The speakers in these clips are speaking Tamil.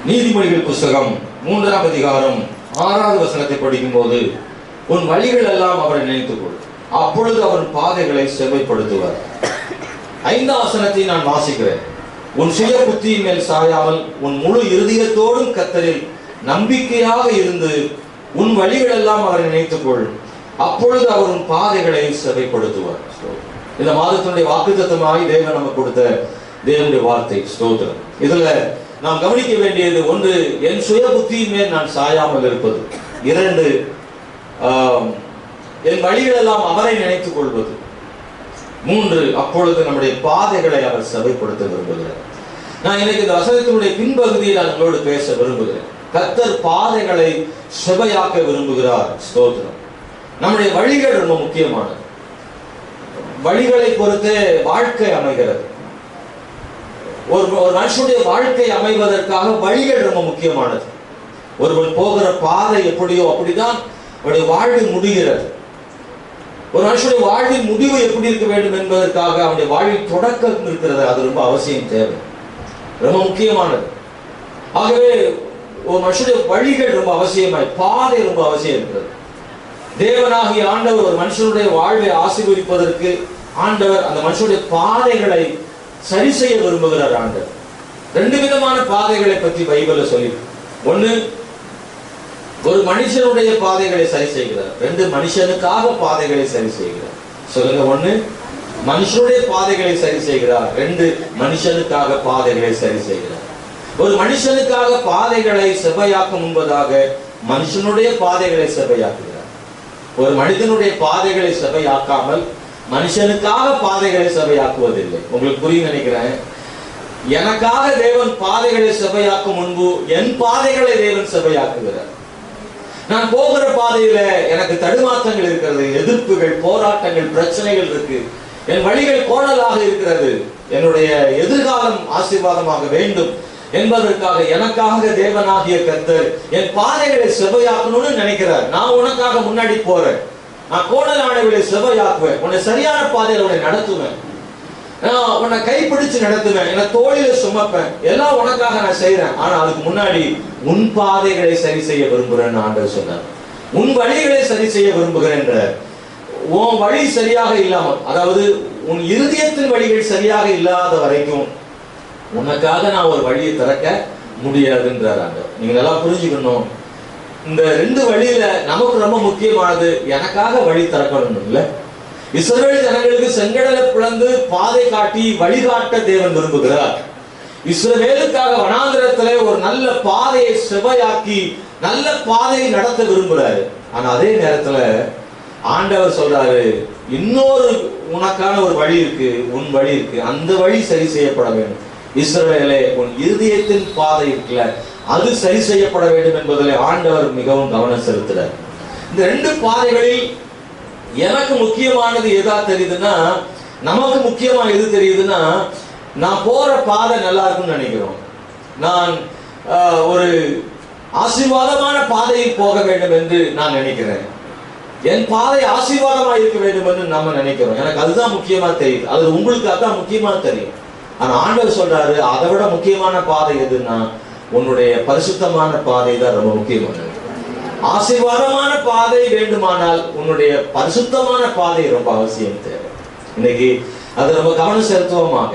நீதிமொழிகள் புஸ்தகம் 3ஆம் அதிகாரம் 6வது வசனத்தை படிக்கும் போது, உன் வழிகள் எல்லாம் அவரை நினைத்துக்கொள், அப்பொழுது அவன் பாதைகளை செவ்வைப்படுத்துவார். 5ஆம் வசனத்தை நான் வாசிக்கிறேன். உன் சுய புத்தியின் மேல் சாயாமல் உன் முழு இருதயத்தோடும் கர்த்தரில் நம்பிக்கையாக இருந்து உன் வழிகள் எல்லாம் அவரை நினைத்துக்கொள், அப்பொழுது அவர் உன் பாதைகளை செவ்வைப்படுத்துவார். இந்த மாதத்தினுடைய வாக்குத்தத்தமாய் தேவன் நமக்கு கொடுத்த தேவனுடைய வார்த்தை. ஸ்தோத்திரம். இதுல நாம் கவனிக்க வேண்டியது, ஒன்று, என் சுய புத்தியின் மேல் நான் சாயாமல் இருப்பது. 2, என் வழிகள் எல்லாம் அவரை நினைத்துக் கொள்வது. 3, அப்பொழுது நம்முடைய பாதைகளை அவர் செவ்வைப்படுத்த விரும்புகிறார். நான் இன்னைக்கு இந்த வசனத்தினுடைய பின்பகுதியில் உங்களோடு பேச விரும்புகிறேன். கர்த்தர் பாதைகளை செவ்வையாக்க விரும்புகிறார். ஸ்தோத்திரம். நம்முடைய வழிகள் ரொம்ப முக்கியமானது. வழிகளை பொறுத்தே வாழ்க்கை அமைகிறது. ஒரு மனுஷனுடைய வாழ்க்கை அமைவதற்காக வழிகள் ரொம்ப முக்கியமானது. ஒருவன் போகிற பாதை எப்படியோ அப்படிதான் அவருடைய வாழ்வு முடிகிறது. ஒரு மனுஷனுடைய வாழ்வின் முடிவு எப்படி இருக்க வேண்டும் என்பதற்காக அவனுடைய வாழ்வில் தொடக்கம் இருக்கிறது. அது ரொம்ப அவசியம், தேவை, ரொம்ப முக்கியமானது. ஆகவே ஒரு மனுஷனுடைய வழிகள் ரொம்ப அவசியமாய், பாதை ரொம்ப அவசியம் இருக்கிறது. தேவனாகிய ஆண்டவர் ஒரு மனுஷனுடைய வாழ்வை ஆசீர்வதிப்பதற்கு ஆண்டவர் அந்த மனுஷனுடைய பாதைகளை சரி செய்ய விரும்புகிறார். ஆண்டவர் 2 விதமான பாதைகளை பற்றி பைபிள்ல சொல்லி, 1, ஒரு மனுஷனுடைய பாதைகளை சரி செய்கிறார். 2, மனுஷனுக்காக பாதைகளை சரி செய்கிறார். சொல்லுங்க. 1, மனுஷனுடைய பாதைகளை சரி செய்கிறார். 2, மனுஷனுக்காக பாதைகளை சரி செய்கிறார். ஒரு மனுஷனுக்காக பாதைகளை செவ்வையாக்கும் முன்பதாக மனுஷனுடைய பாதைகளை செவ்வையாக்குகிறார். ஒரு மனிதனுடைய பாதைகளை செவ்வையாக்காமல் மனுஷனுக்காக பாதைகளை செவ்வையாக்குவதில்லை. உங்களுக்கு புரியும் நினைக்கிறேன். எனக்காக தேவன் பாதைகளை செவ்வையாக்கும் முன்பு என் பாதைகளை தேவன் செவ்வையாக்குகிறார். நான் போகிற பாதையில எனக்கு தடுமாற்றங்கள் இருக்கிறது, எதிர்ப்புகள், போராட்டங்கள், பிரச்சனைகள் இருக்கு. என் வழிகள் கோணலாக இருக்கிறது. என்னுடைய எதிர்காலம் ஆசீர்வாதமாக வேண்டும் என்பதற்காக எனக்காக தேவனாகிய கர்த்தர் என் பாதைகளை செவ்வையாக்கணும்னு நினைக்கிறார். நான் உனக்காக முன்னாடி போறேன். நான் கோணலானவர்களை செவ்வையாக்குவேன். உன்னை சரியான பாதையில் உன்னை நடத்துவேன். உன்னை கைப்பிடிச்சு நடத்துவேன். என்னை தோளில சுமப்பேன். எல்லாம் உனக்காக நான் செய்யறேன். ஆனா அதுக்கு முன்னாடி உன் பாதைகளை சரி செய்ய விரும்புகிறேன் ஆண்டவர் சொன்னார். உன் வழிகளை சரி செய்ய விரும்புகிறேன். உன் வழி சரியாக இல்லாமல், அதாவது உன் இருதயத்தின் வழிகள் சரியாக இல்லாத வரைக்கும் உனக்காக நான் ஒரு வழியை திறக்க முடியாதுன்றார் ஆண்டவர். நீங்க நல்லா புரிஞ்சுக்கணும். இந்த 2 வழியில நமக்கு ரொம்ப முக்கியமானது, எனக்காக வழி திறக்கணும் இல்ல. இஸ்ரவேல் ஜனங்களுக்கு செங்கடலை பிளந்து பாதை காட்டி வழிகாட்ட தேவன் விரும்புகிறார். இஸ்ரவேலுக்காக வனாந்திரத்திலே ஒரு நல்ல பாதையை செவ்வையாக்கி நல்ல பாதையை நடத்த விரும்புகிறாரு. ஆனா அதே நேரத்துல ஆண்டவர் சொல்றாரு, இன்னொரு உனக்கான ஒரு வழி இருக்கு, உன் வழி இருக்கு, அந்த வழி சரி செய்யப்பட வேண்டும். இஸ்ரவேலே, உன் இருதயத்தின் பாதை இருக்குல்ல, அது சரி செய்யப்பட வேண்டும் என்பதில் ஆண்டவர் மிகவும் கவனம் செலுத்துறார். இந்த 2 பாதைகளில் எனக்கு முக்கியமானது எதா தெரியுதுன்னா, நமக்கு முக்கியமா எது தெரியுதுன்னா, நான் போற பாதை நல்லா இருக்கும்னு நினைக்கிறோம். நான் ஒரு ஆசீர்வாதமான பாதையில் போக வேண்டும் என்று நான் நினைக்கிறேன். என் பாதை ஆசீர்வாதமாக இருக்க வேண்டும் என்று நாம நினைக்கிறோம். எனக்கு அதுதான் முக்கியமா தெரியுது. அது உங்களுக்கு அதான் முக்கியமா தெரியும். ஆனா ஆண்டவர் சொல்றாரு, அதை விட முக்கியமான பாதை எதுன்னா உன்னுடைய பரிசுத்தமான பாதை தான் ரொம்ப முக்கியமானது. ஆசீர்வாதமான பாதை வேண்டுமானால் உன்னுடைய பரிசுத்தமான பாதை ரொம்ப அவசியம் தேவை. இன்னைக்கு அது ரொம்ப கவனம் செலுத்துவோமாக.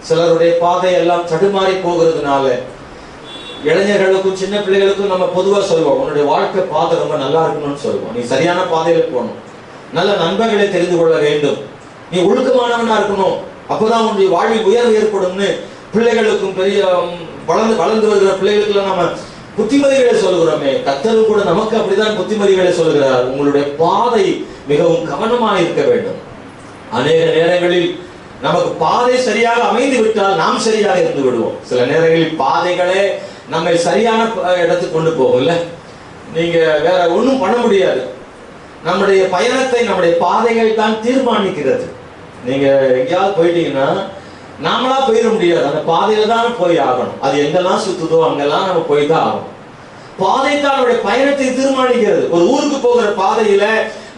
சிலருடைய பாதை எல்லாம் தடுமாறி போகிறதுனால இளைஞர்களுக்கும் சின்ன பிள்ளைகளுக்கும் நம்ம பொதுவா சொல்லுவோம், உன்னுடைய வாழ்க்கை பாதை ரொம்ப நல்லா இருக்கணும்னு சொல்லுவோம். நீ சரியான பாதையில போகணும், நல்ல நண்பர்களை தெரிந்து கொள்ள வேண்டும், நீ ஒழுக்கமானவனா இருக்கணும், அப்பதான் உன்னுடைய வாழ்வில் உயர்வு ஏற்படும்னு பிள்ளைகளுக்கும் பெரிய வளர்ந்து வருகிற பிள்ளைகளுக்கு நம்ம புத்திமதிகளை சொல்கிறோமே. கர்த்தரும் கூட நமக்கு அப்படிதான் புத்திமதிகளை சொல்கிறார். உங்களுடைய பாதை மிகவும் கவனமாக இருக்க வேண்டும். அநேக நேரங்களில் நமக்கு பாதை சரியாக அமைந்து விட்டால் நாம் சரியாக இருந்து விடுவோம். சில நேரங்களில் பாதைகளே நம்மை சரியான இடத்துக்கு கொண்டு போகல. நீங்க வேற ஒன்றும் பண்ண முடியாது. நம்முடைய பயணத்தை நம்முடைய பாதைகள் தான் தீர்மானிக்கிறது. நீங்க எங்கேயாவது போயிட்டீங்கன்னா நாமளா போயிட முடியாது. அந்த பாதையில தான் போய் ஆகணும். அது எங்கெல்லாம் சுத்துதோ அங்கெல்லாம் நம்ம போய் தான் ஆகணும். பாதை தான் நம்முடைய பயணத்தை தீர்மானிக்கிறது. ஒரு ஊருக்கு போகிற பாதையில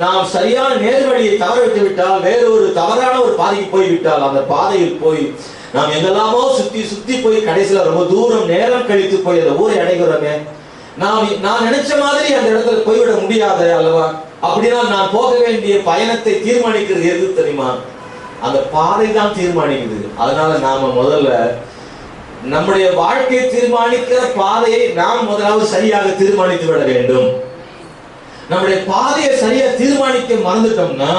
நாம் சரியான நேர்வழியை தவற விட்டு விட்டால், வேறொரு தவறான ஒரு பாதைக்கு போய்விட்டால், அந்த பாதையில் போய் நாம் எங்கெல்லாமோ சுத்தி சுத்தி போய் கடைசியில ரொம்ப தூரம் நேரம் கழித்து போய் அந்த ஊரை அடைகிறோமே, நான் நினைச்ச மாதிரி அந்த இடத்துல போய்விட முடியாது அல்லவா? அப்படின்னா நான் போக வேண்டிய பயணத்தை தீர்மானிக்கிறது எது தெரியுமா? அந்த பாதை தான் தீர்மானிக்குது. அதனால நாம முதல்ல நம்முடைய வாழ்க்கையை தீர்மானிக்கிற பாதையை நாம் முதலாவது சரியாக தீர்மானித்து விட வேண்டும். நம்முடைய பாதையை சரியா தீர்மானிக்க மறந்துட்டோம்னா,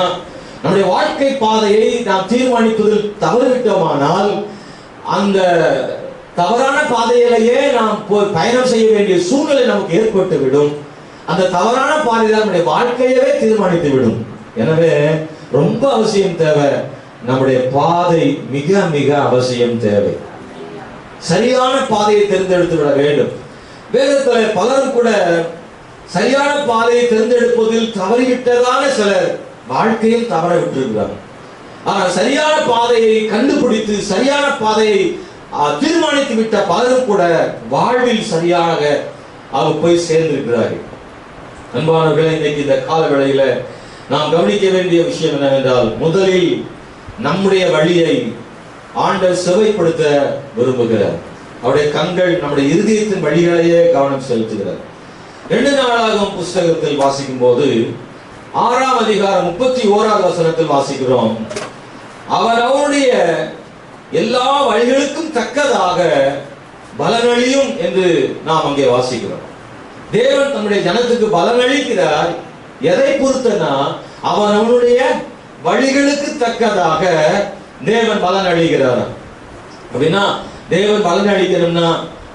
நம்முடைய வாழ்க்கை பாதையை நாம் தீர்மானிப்பதில் தவறிவிட்டோமானால், அந்த தவறான பாதையிலேயே நாம் பயணம் செய்ய வேண்டிய சூழ்நிலை நமக்கு ஏற்பட்டு விடும். அந்த தவறான பாதையில் நம்முடைய வாழ்க்கையவே தீர்மானித்து விடும். எனவே ரொம்ப அவசியம் தேவை, நம்முடைய பாதை மிக மிக அவசியம் தேவை. சரியான பாதையை தேர்ந்தெடுத்து விட வேண்டும். வேதத்துல பலரும் கூட சரியான பாதையை தேர்ந்தெடுப்பதில் தவறிவிட்டதான சிலர் வாழ்க்கையில் தவற விட்டிருக்கிறார். ஆனால் சரியான பாதையை கண்டுபிடித்து சரியான பாதையை தீர்மானித்து விட்ட பலரும் கூட வாழ்வில் சரியாக அவர் போய் சேர்ந்திருக்கிறார்கள். அன்பானவர்களே, இன்னைக்கு இந்த காலவேளையில நாம் கவனிக்க வேண்டிய விஷயம் என்னவென்றால், முதலில் நம்முடைய வழியை ஆண்டவர் செவைப்படுத்த விரும்புகிறார். அவருடைய கண்கள் நம்முடைய இருதயத்தின் வழிகளையே கவனம் செலுத்துகிறார். 2 நாளாகும் புஸ்தகத்தில் வாசிக்கும் போது 6ஆம் அதிகாரம் 31வது வசனத்தில் வாசிக்கிறோம், அவர் அவருடைய எல்லா வழிகளுக்கும் தக்கதாக பலனளியும் என்று நாம் அங்கே வாசிக்கிறோம். தேவன் தம்முடைய ஜனத்துக்கு பலனளிக்கிறார். எதை பொறுத்தனா, அவன் அவனுடைய வழிகளுக்கு தக்கதாக தேவன் பலன் அளிக்கிறார். அப்படின்னா தேவன் பலன் அளிக்கணும்னா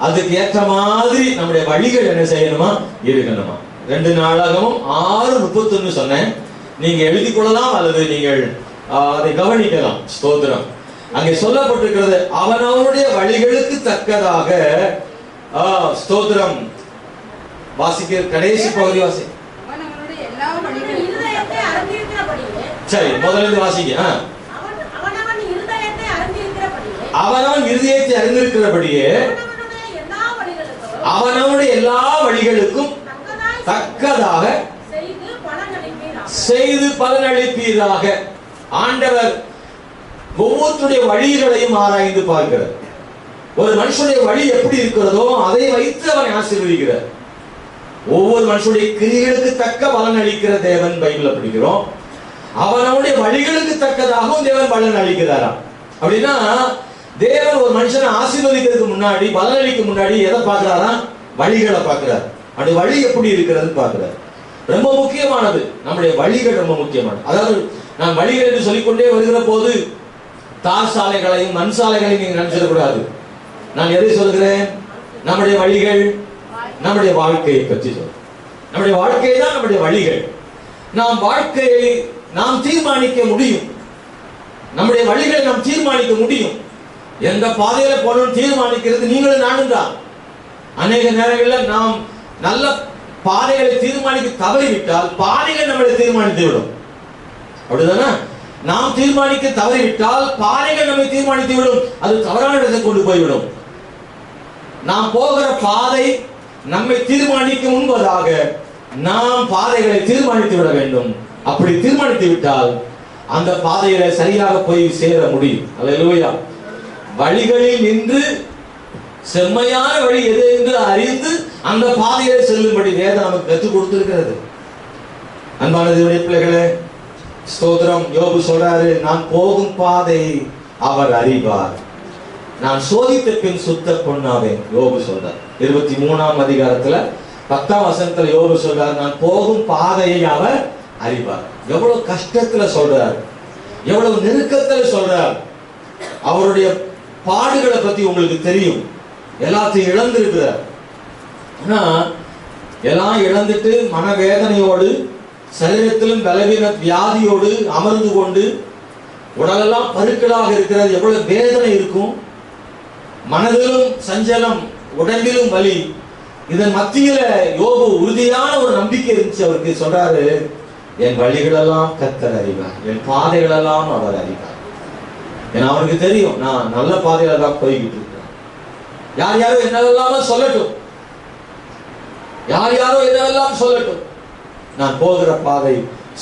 அதுக்கு ஏற்ற மாதிரி நம்முடைய வழிகள் என்ன செய்யணுமா, இருக்கணுமா. 2 நாளாகவும் 6:31 சொன்னேன். நீங்க எழுதி கொள்ளலாம் அல்லது நீங்கள் அதை கவனிக்கலாம். ஸ்தோத்திரம். அங்கே சொல்லப்பட்டிருக்கிறது, அவன் அவனுடைய வழிகளுக்கு தக்கதாக. ஸ்தோத்திரம். வாசிக்க கடைசி பகுதி வாசி. சரி, முதலில் வாசிக்க. அவனவன் இருதயத்தை அறிந்திருக்கிறபடியே அவனவனுடைய எல்லா வழிகளுக்கும் தக்கதாக செய்து பலனளிப்பீராக. ஆண்டவர் ஒவ்வொருடைய வழிகளையும் ஆராய்ந்து பார்க்கிறார். ஒரு மனுஷனுடைய வழி எப்படி இருக்கிறதோ அதை வைத்து அவனை ஆசீர்வதிக்கிறார். ஒவ்வொரு மனுஷனுடைய கிரியைகளுக்கு தக்க பலன் அளிக்கிற தேவன் பைபிள்ல படிக்கிறோம். அவனுடைய வழிகளுக்கு தக்கதாகவும் தேவன் பலன் அளிக்கிறாராம். அப்படின்னா தேவன் ஒரு மனுஷனை ஆசீர்வதிக்கிறதுக்கு முன்னாடி, பலனளிக்க முன்னாடி எதை பார்க்கிறாரா? வழிகளை பார்க்கிறார். அந்த வழி எப்படி இருக்கிறது பார்க்கிறார். ரொம்ப முக்கியமானது, நம்முடைய வழிகள் ரொம்ப முக்கியமானது. அதாவது நான் வழிகள் என்று சொல்லிக்கொண்டே வருகிற போது தார் சாலைகளையும் மண் சாலைகளையும் நீங்க நினைச்சிடக்கூடாது. நான் எதை சொல்கிறேன்? நம்முடைய வழிகள், நம்முடைய வாழ்க்கையை பற்றி சொல்றேன். நம்முடைய வாழ்க்கை தான் நம்முடைய வழிகள். நாம் வாழ்க்கையை நாம் தீர்மானிக்க முடியும். நம்முடைய வழிகளை நாம் தீர்மானிக்க முடியும். எந்த பாதையில போகணும்னு தீர்மானிக்கிறது நீங்களும் நானும் தான். அநேக நேரங்களில் நாம் நல்ல பாதைகளை தீர்மானிக்க தவறிவிட்டால் பாதைகள் நம்மளை தீர்மானித்து விடும். அப்படிதானே? நாம் தீர்மானிக்க தவறிவிட்டால் பாதைகள் நம்மை தீர்மானித்து விடும். அது தவறான இடத்தை கொண்டு போய்விடும். நாம் போகிற பாதை நம்மை தீர்மானிக்க முன்பதாக நாம் பாதைகளை தீர்மானித்து விட வேண்டும். அப்படி தீர்மானித்து விட்டால் அந்த பாதையில சரியாக போய் சேர முடியும். அல்லேலூயா. வழிகளில் நின்று செம்மையான வழி எது என்று அறிந்து அந்த பாதையை செல்லும்படி வேதம் நமக்கு கற்றுக் கொடுத்திருக்கிறது. அன்பான தேவனுடைய பிள்ளைகளே, ஸ்தோத்திரம். யோபு சொல்றாரு, நான் போகும் பாதை அவர் அறிவார், நான் சோதித்த பின் சுத்த பொன்னாவேன். யோபு சொல்றார் 23ஆம் அதிகாரத்துல 10ஆம் வசனத்துல யோபு சொல்றார், நான் போகும் பாதையை அவர் அறிவார். எவ்வளவு கஷ்டத்துல சொல்றார், எவ்வளவு நெருக்கத்துல சொல்றார். அவருடைய பாடுகளை பத்தி உங்களுக்கு தெரியும். எல்லாத்தையும் இழந்திருக்கிறார். ஆனா எல்லாம் இழந்துட்டு மனவேதனையோடு, சரீரத்திலும் பலவீன வியாதியோடு அமர்ந்து கொண்டு, உடலெல்லாம் பருக்களாக இருக்கிறது. எவ்வளவு வேதனை இருக்கும். மனதிலும் சஞ்சலம், உடம்பிலும் வலி. இதன் மத்தியில யோபு உறுதியான ஒரு நம்பிக்கை இருந்துச்சு. அவருக்கு சொல்றாரு, என் வழிகளெல்லாம் கர்த்தர் அறிவார், என் பாதைகளெல்லாம் அவர் அறிவார். ஏன்னா அவருக்கு தெரியும், நான் நல்ல பாதையில தான் போய்கிட்டு இருக்கிறேன். யார் யாரோ என்னவெல்லாம் சொல்லட்டும், யார் யாரோ என்னவெல்லாம் சொல்லட்டும், நான் போகிற பாதை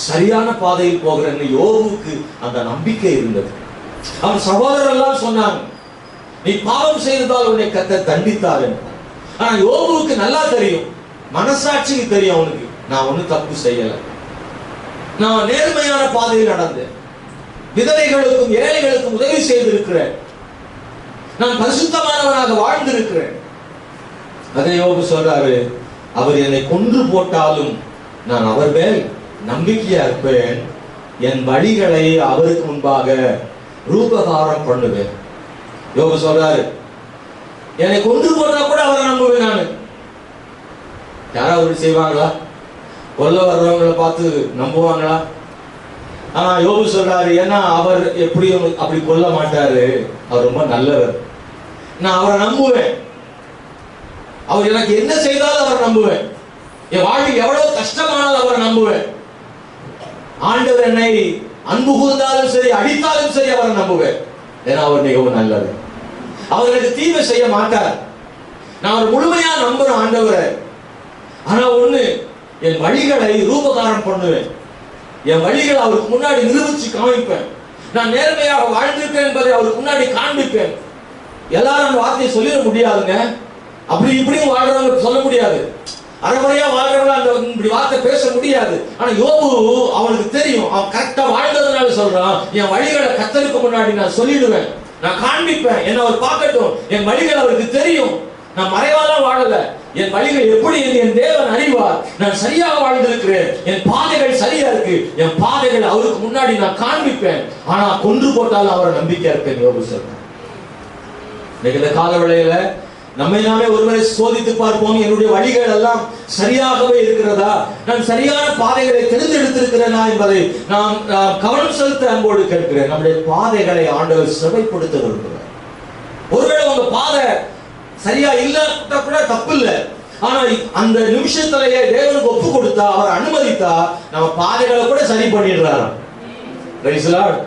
சரியான பாதையில் போகிறேன்னு யோபுக்கு அந்த நம்பிக்கை இருந்தது. அவன் சகோதரர் எல்லாம் சொன்னாங்க, நீ பாவம் செய்ததால் உன்னை கர்த்தர் தண்டித்தார் என்று. ஆனா யோபுவுக்கு நல்லா தெரியும், மனசாட்சிக்கு தெரியும், அவனுக்கு நான் ஒன்னும் தப்பு செய்யல, நான் நேர்மையான பாதையில் நடந்தேன், விதவைகளுக்கும் ஏழைகளுக்கும் உதவி செய்திருக்கிறேன், நான் பரிசுத்தமானவனாக வாழ்ந்திருக்கிறேன். அதை யோபு சொல்றாரு, அவர் என்னை கொன்று போட்டாலும் நான் அவர் மேல் நம்பிக்கையா இருப்பேன், என் வழிகளை அவருக்கு முன்பாக ரூபகாரம் பண்ணுவேன். யோபு சொல்றாரு, என்னை கொன்று போட்டா கூட அவரை நம்புவேன். நான் யாராவது செய்வாங்களா? கொல்ல வர்றவங்களை பார்த்து நம்புவாங்களா? ஆனா யோபு சொல்றாரு, ஏன்னா அவர் எப்படி அப்படி கொல்ல மாட்டாரு, அவர் ரொம்ப நல்லவர், நான் அவரை நம்புவேன், அவர் எனக்கு என்ன செய்தாலும் அவரை நம்புவேன், என் வாழ்க்கை எவ்வளவு கஷ்டமானாலும் அவரை நம்புவேன், ஆண்டவர் என்னை அன்பு கூர்ந்தாலும் சரி அடித்தாலும் சரி அவரை நம்புவேன், ஏன்னா அவர் மிகவும் நல்லவர், அவர் எனக்கு தீமை செய்ய மாட்டார், நான் அவர் முழுமையா நம்புறேன் ஆண்டவரை. ஆனா ஒண்ணு, என் வழிகளை ரூபகாரம் பண்ணுவேன், என் வழிகளை அவருக்கு முன்னாடி நிரூபிச்சு காமிப்பேன், நான் நேர்மையாக வாழ்ந்திருக்கேன் என்பதை அவருக்கு முன்னாடி காண்பிப்பேன். எல்லாரும் அந்த வார்த்தையை சொல்லிட முடியாதுங்க, அப்படி இப்படியும் வாழ்றவங்க சொல்ல முடியாது, அரைமுறையா வாழ்றவங்க அந்த இப்படி வார்த்தை பேச முடியாது. ஆனா யோபு அவனுக்கு தெரியும், அவன் கரெக்டா வாழ்ந்ததுனால சொல்றான், என் வழிகளை கர்த்தருக்கு முன்னாடி நான் சொல்லிடுவேன், நான் காண்பிப்பேன், என்ன அவர் பார்க்கட்டும், என் வழிகள் அவருக்கு தெரியும், நான் மறைவாதான் வாழல, என் வழிகள் எப்படி என் தேவன் அறிவார், நான் சரியாக வாழ்ந்திருக்கிறேன், என் பாதைகள் சரியா இருக்கு, என் பாதைகள் அவருக்கு முன்னாடி நான் காண்பிப்பேன், ஆனா கொன்று போட்டாலும் அவரை நம்பிக்கை இருப்பேன். யோபு சொல்றேன். இன்னைக்கு இந்த கால வேளையில நம்மை நாமே ஒருவரை சோதித்து பார்ப்போம், என்னுடைய வழிகள் எல்லாம் சரியாகவே இருக்கிறதா, நான் சரியான பாதைகளை தெரிந்தெடுத்திருக்கிறேனா என்பதை நாம் கவனம் செலுத்த அன்போடு கேட்கிறேன். நம்முடைய பாதைகளை ஆண்டவர் செவைப்படுத்த விரும்புகிறார். ஒருவேளை உங்க பாதை சரியா இல்லாட்ட கூட தப்பு இல்லை, ஆனா அந்த நிமிஷத்திலேயே தேவனுக்கு ஒப்பு கொடுத்தா, அவர் அனுமதித்தா, நம்ம பாதைகளை கூட சரி பண்ணிடுறாராம். Praise the Lord.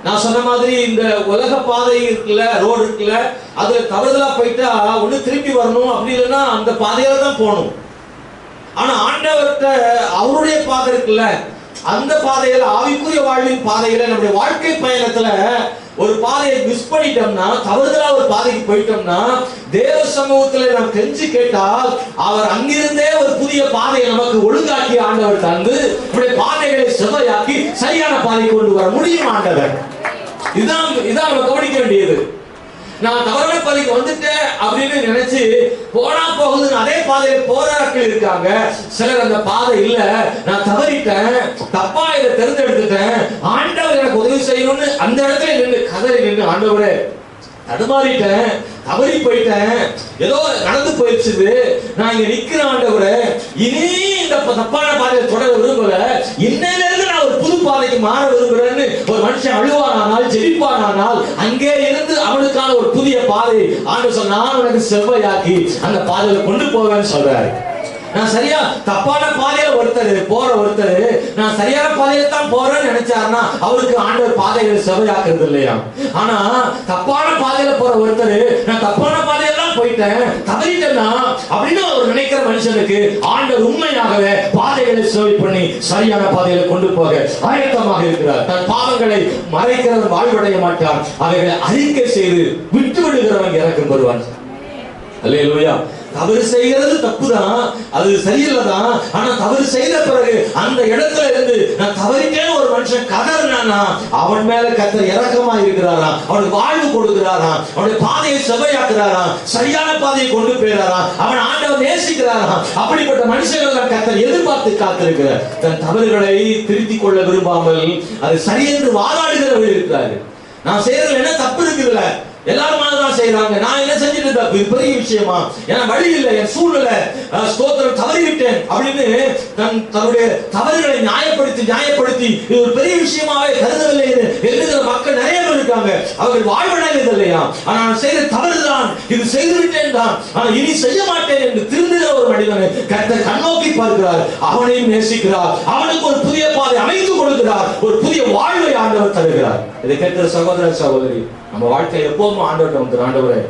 நான் சொன்ன மாதிரி இந்த உலக பாதை இருக்குல்ல, ரோடு இருக்குல்ல, அதுல தவறுதலா போயிட்டா ஒண்ணு திருப்பி வரணும், அப்படி இல்லைன்னா அந்த பாதையில தான் போகணும். ஆனா ஆண்டவர்கிட்ட அவருடைய பாதை இருக்குல்ல, அந்த பாதையில, ஆவிக்குரிய வாழ்வின் பாதையில, நம்முடைய வாழ்க்கை பயணத்துல ஒரு பாதையை மிஸ் பண்ணிட்டோம்னா, தவறுதலா ஒரு பாதைக்கு போயிட்டோம்னா, தேவ சமூகத்துல நாம் கெஞ்சி கேட்டால் அவர் அங்கிருந்தே ஒரு புதிய பாதையை நமக்கு ஒழுங்காக்கி ஆண்டவர் தந்து நம்முடைய பாதைகளை செவ்வையாக்கி சரியான பாதைக்கு கொண்டு வர முடியும் ஆண்டவர். இதான் நம்ம கவனிக்க வேண்டியது. நான் தவறான பாதைக்கு வந்துட்டேன் அப்படின்னு நினைச்சு போனா போகுதுன்னு அதே பாதையில போராட்கள் இருக்காங்க. சிலர் அந்த பாதை இல்ல, நான் தவறிட்டேன், தப்பா இதை தேர்ந்தெடுத்துட்டேன், ஆண்டவர் எனக்கு உதவி செய்யணும்னு அந்த இடத்துல நின்று கதறி நின்று, ஆண்டவரே தடுமாறிட்டேன், தவறி போயிட்டேன், ஏதோ நடந்து போயிடுச்சு, நான் இங்க நிக்கிறேன் ஆண்டவரே, இனி இந்த தப்பான பாதையை தொடர விரும்பல, இன்னையிலிருந்து நான் ஒரு புது பாதைக்கு மாற விரும்புறேன்னு ஒரு மனுஷன் அழுவானால், ஜெபிப்பானால், அங்கே இருந்து அவனுக்கான ஒரு புதிய பாதை ஆண்டவர் சொன்னா, நான் உனக்கு செவ்வையாக்கி அந்த பாதையில கொண்டு போவேன்னு சொல்றாரு. நான் சரியா தப்பான பாதையில ஒருத்தர் நான் சரியான பாதையில தான் போறேன்னு நினைச்சாருன்னா அவருக்கு ஆண்டவர் பாதைகளை செவையாக்குறது இல்லையா. ஆனா தப்பான பாதையில போற ஒருத்தர், நான் தப்பான பாதையெல்லாம் போயிட்டேன், தவறிட்டேன்னா அப்படின்னு அவர் நினைக்கிற மனுஷனுக்கு ஆண்டவர் உண்மையாகவே பாதைகளை செவை பண்ணி சரியான பாதையில கொண்டு போக ஆயத்தமாக இருக்கிறார். தன் பாவங்களை மறைக்கிறவன் வாழ்வடைய மாட்டான், அவைகளை அறிக்கை செய்து விட்டு விடுகிறவன் இறக்கம் பெறுவான். அல்லேலூயா. தவறு செய்கிறது தப்புதான், அது சரியில்லைதான். ஆனா தவறு செய்த பிறகு அந்த இடத்துல இருந்து நான் தவறிட்டேன்னு ஒரு மனுஷன் கதறினானா, அவன் மேல கர்த்தர் இரக்கமா இருக்கிறாராம், அவனுக்கு வாழ்வு கொடுக்கிறாராம், அவனுடைய பாதையை செவ்வையாக்குறாராம், சரியான பாதையை கொண்டு போயிறாராம், அவன் ஆண்டவர் நேசிக்கிறாராம். அப்படிப்பட்ட மனுஷர்கள் கர்த்தர் எதிர்பார்த்து காத்திருக்கிறார். தன் தவறுகளை திருத்திக் கொள்ள விரும்பாமல் அது சரி என்று வாதாடுகிறவர்கள் இருக்கிறார்கள். நான் செய்யறதுல என்ன தப்பு இருக்குதுல்ல, எல்லாரும் தான் செய்யறாங்க, நான் என்ன செஞ்சுட்டு தப்பு, பெரிய விஷயமா, ஏன்னா வழி இல்லை, என் சூழ்நிலை, ஸ்தோத்திரம், தவறிவிட்டேன் அப்படின்னு தன்னுடைய தவறுகளை நியாயப்படுத்தி இது ஒரு பெரிய விஷயமாவே கருதவில்லை எழுதுகிற மக்கள் நிறைய பேர் இருக்காங்க. அவர்கள் வாழ்வடைவது இல்லையா, ஆனா நான் செய்த தவறுதான், இது செய்துவிட்டேன் தான், ஆனா இனி செய்ய மாட்டேன் என்று திருந்துகிற ஒரு மனிதனை கர்த்தர் கண்ணோக்கி பார்க்கிறார், அவனையும் நேசிக்கிறார், அவனுக்கு ஒரு புதிய பாதை அமைத்து கொடுக்கிறார், ஒரு புதிய வாழ்வை ஆண்டவர் தருகிறார். இதை கேட்கிற சகோதர சகோதரி, நம்ம வாழ்க்கை எப்போதும் ஆண்டவர்கிட்ட வந்து, ஆண்டவரே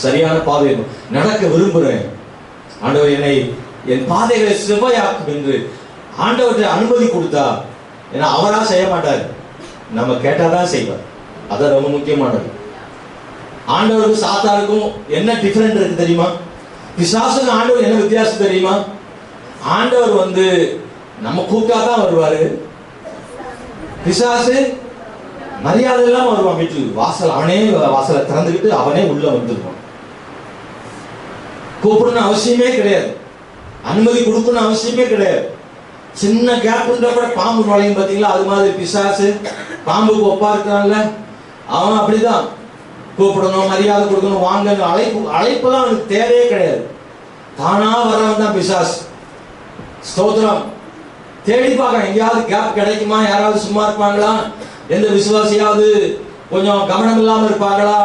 சரியான பாதை நடக்க விரும்புகிறேன், ஆண்டவர் என்னை என் பாதைகளை செவ்வையாக்கும் என்று ஆண்டவர்கிட்ட அனுமதி கொடுத்தா, ஏன்னா அவரா செய்ய மாட்டார், நம்ம கேட்டாதான் செய்வார். அதான் ரொம்ப முக்கியமானது. ஆண்டவருக்கும் சாத்தானுக்கும் என்ன டிஃபரெண்ட் இருக்கு தெரியுமா? பிசாசுக்கு ஆண்டவர் என்ன வித்தியாசம் தெரியுமா? ஆண்டவர் நம்ம கூப்பிட்டா தான் வருவாரு. பிசாசு மரியாதை இல்லாம வருவான். வீட்டுக்கு வாசல் அவனே வாசலை திறந்துக்கிட்டு அவனே உள்ள வந்துருவான். கூப்பிடணும் அவசியமே கிடையாது, அனுமதி கொடுக்கணும் அவசியமே கிடையாது. சின்ன கேப் இருந்தா கூட பாம்பு நுழையும் பாத்தீங்களா? அது மாதிரி பிசாசு பாம்புக்கு ஒப்பா இருக்கான்ல, அவன் அப்படிதான். கூப்பிடணும், மரியாதை கொடுக்கணும், வாங்க, அழைப்பெல்லாம் அவனுக்கு தேவையே கிடையாது. தானா வர்றவன் தான் பிசாசு. ஸ்தோத்திரம். தேடி பார்க்க எங்கேயாவது கேப் கிடைக்குமா, யாராவது சும்மா இருப்பாங்களா, எந்த விசுவாசியாவது கொஞ்சம் கவனம் இல்லாம இருப்பாங்களா,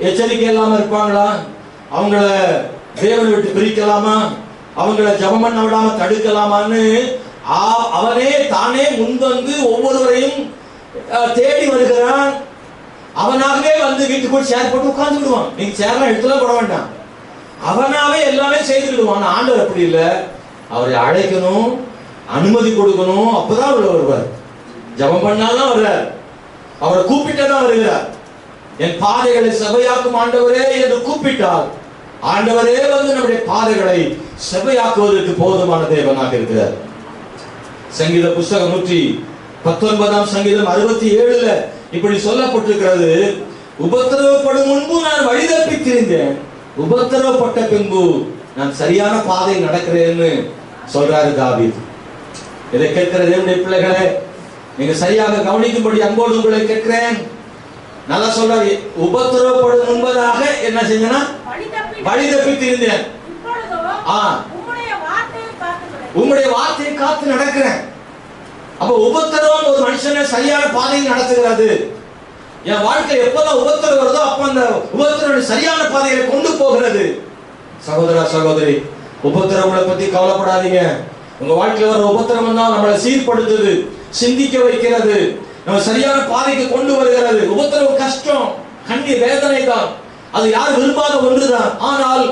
எச்சரிக்கை இல்லாம இருப்பாங்களா, அவங்கள தேவனை விட்டு பிரிக்கலாமா, அவங்கள ஜெபம் பண்ண விடாம தடுக்கலாமான்னு அவனே தானே முன்வந்து ஒவ்வொருவரையும் தேடி வருகிறான். அவனாகவே வீட்டுக்குள் சேர் போட்டு உட்கார்ந்து விடுவான். நீங்க சேர்லாம் எடுத்துலாம் போட வேண்டாம், அவனாவே எல்லாமே செய்துடுவான். ஆண்டவர் அப்படி இல்லை, அவரை அழைக்கணும், அனுமதி கொடுக்கணும், அப்பதான் அவர் வருவார். ஜெபம் பண்ணாலும் வர்றார், அவரை கூப்பிட்டதான் வருகிறார். என் பாதைகளை செவையாக்கும் ஆண்டவரே என்று கூப்பிட்டார். ஆண்டவரே நம்முடைய பாதைகளை செவையாக்குவதற்கு போதுமான தேவனாக இருக்கிறார். சங்கீத புஸ்தகம் 119 சங்கீதம் 67 இப்படி சொல்லப்பட்டிருக்கிறது. உபத்திரவப்படும் முன்பு நான் வழி தப்பி திரிந்தேன், உபத்திரவப்பட்ட பின்பு நான் சரியான பாதை நடக்கிறேன்னு சொல்றாரு தாவீது. இதை கேட்கிற தேவனுடைய பிள்ளைகளே, நீங்க சரியாக கவனிக்கும்படி அன்போடு உங்களை கேட்கிறேன். நல்லா சொல்றாரு, உபத்திரவப்படும் முன்பதாக என்ன செஞ்சேன்னா வழி தப்பி திரிந்தேன், உங்களுடைய வார்த்தையை காத்து நடக்கிறேன். அப்ப உபத்திரவம் ஒரு மனுஷனை சரியான பாதையில் நடத்துகிறது. என் வாழ்க்கையில் எப்பதான் உபத்திரம் வருதோ அப்ப அந்த உபத்திரம் சரியான பாதையில கொண்டு போகிறது. சகோதரா சகோதரி, உபத்திரவங்களை பத்தி கவலைப்படாதீங்க. உங்க வாழ்க்கையில் வர உபத்திரம் தான் நம்மளை சீர்படுத்துது, சிந்திக்க வைக்கிறது, நம்ம சரியான பாதைக்கு கொண்டு வருகிறது. உபத்திரவம் கஷ்டம், கண்ணீர், வேதனை தான், அது யார் விரும்பாத ஒன்றுதான். ஆனால்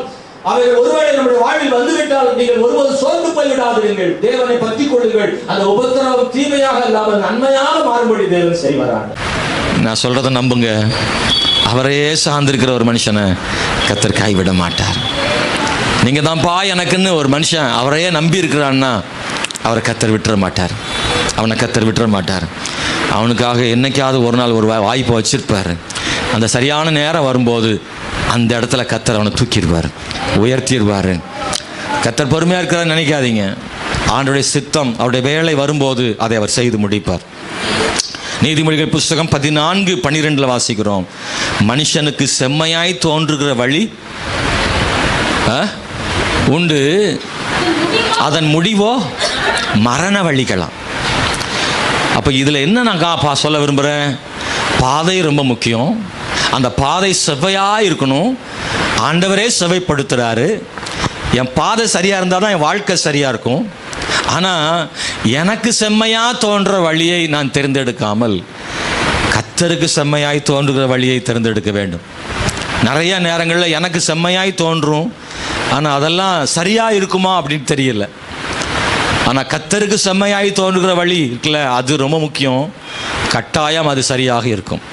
அவைகள் ஒருவேளை நம்முடைய வாழ்வில் வந்துவிட்டால் நீங்கள் ஒருபோது சோர்ந்து போய்விடாதீர்கள், தேவனை பற்றி கொள்ளுங்கள். அந்த உபத்திரவம் தீமையாக இல்லாமல் நன்மையாக மாறும்படி தேவன் செய்வாராங்க. நான் சொல்றதை நம்புங்க, அவரையே சார்ந்திருக்கிற ஒரு மனுஷனை கர்த்தர் கைவிட மாட்டார். நீங்க தான்ப்பா எனக்குன்னு ஒரு மனுஷன் அவரையே நம்பி இருக்கிறான்னா அவரை கர்த்தர் விட்டுற மாட்டார், அவனை கர்த்தர் விட்டுற மாட்டார். அவனுக்காக என்னைக்காவது ஒரு நாள் ஒரு வாய்ப்பை வச்சிருப்பாரு. அந்த சரியான நேரம் வரும்போது அந்த இடத்துல கர்த்தர் அவனை தூக்கிடுவார், உயர்த்திடுவார். கர்த்தர் பொறுமையாக இருக்கிறான்னு நினைக்காதீங்க. ஆண்டவருடைய சித்தம், அவருடைய வேலை வரும்போது அதை அவர் செய்து முடிப்பார். நீதிமொழிகள் புஸ்தகம் 14:12 வாசிக்கிறோம், மனுஷனுக்கு செம்மையாய் தோன்றுகிற வழி உண்டு, அதன் முடிவோ மரண வழிகளாம். அப்போ இதில் என்ன நான் சொல்ல விரும்புகிறேன், பாதை ரொம்ப முக்கியம். அந்த பாதை செவ்வையாக இருக்கணும். ஆண்டவரே செவ்வைப்படுத்துகிறாரு. என் பாதை சரியாக இருந்தால் தான் என் வாழ்க்கை சரியாக இருக்கும். ஆனால் எனக்கு செம்மையாக தோன்ற வழியை நான் தேர்ந்தெடுக்காமல் கர்த்தருக்கு செம்மையாய் தோன்றுகிற வழியை தேர்ந்தெடுக்க வேண்டும். நிறைய நேரங்களில் எனக்கு செம்மையாய் தோன்றும், ஆனால் அதெல்லாம் சரியாக இருக்குமா அப்படின்னு தெரியல. ஆனால் கர்த்தருக்கு செம்மையாய் தோன்றுகிற வழி இருக்குல்ல, அது ரொம்ப முக்கியம். கட்டாயம் அது சரியாக இருக்கும்.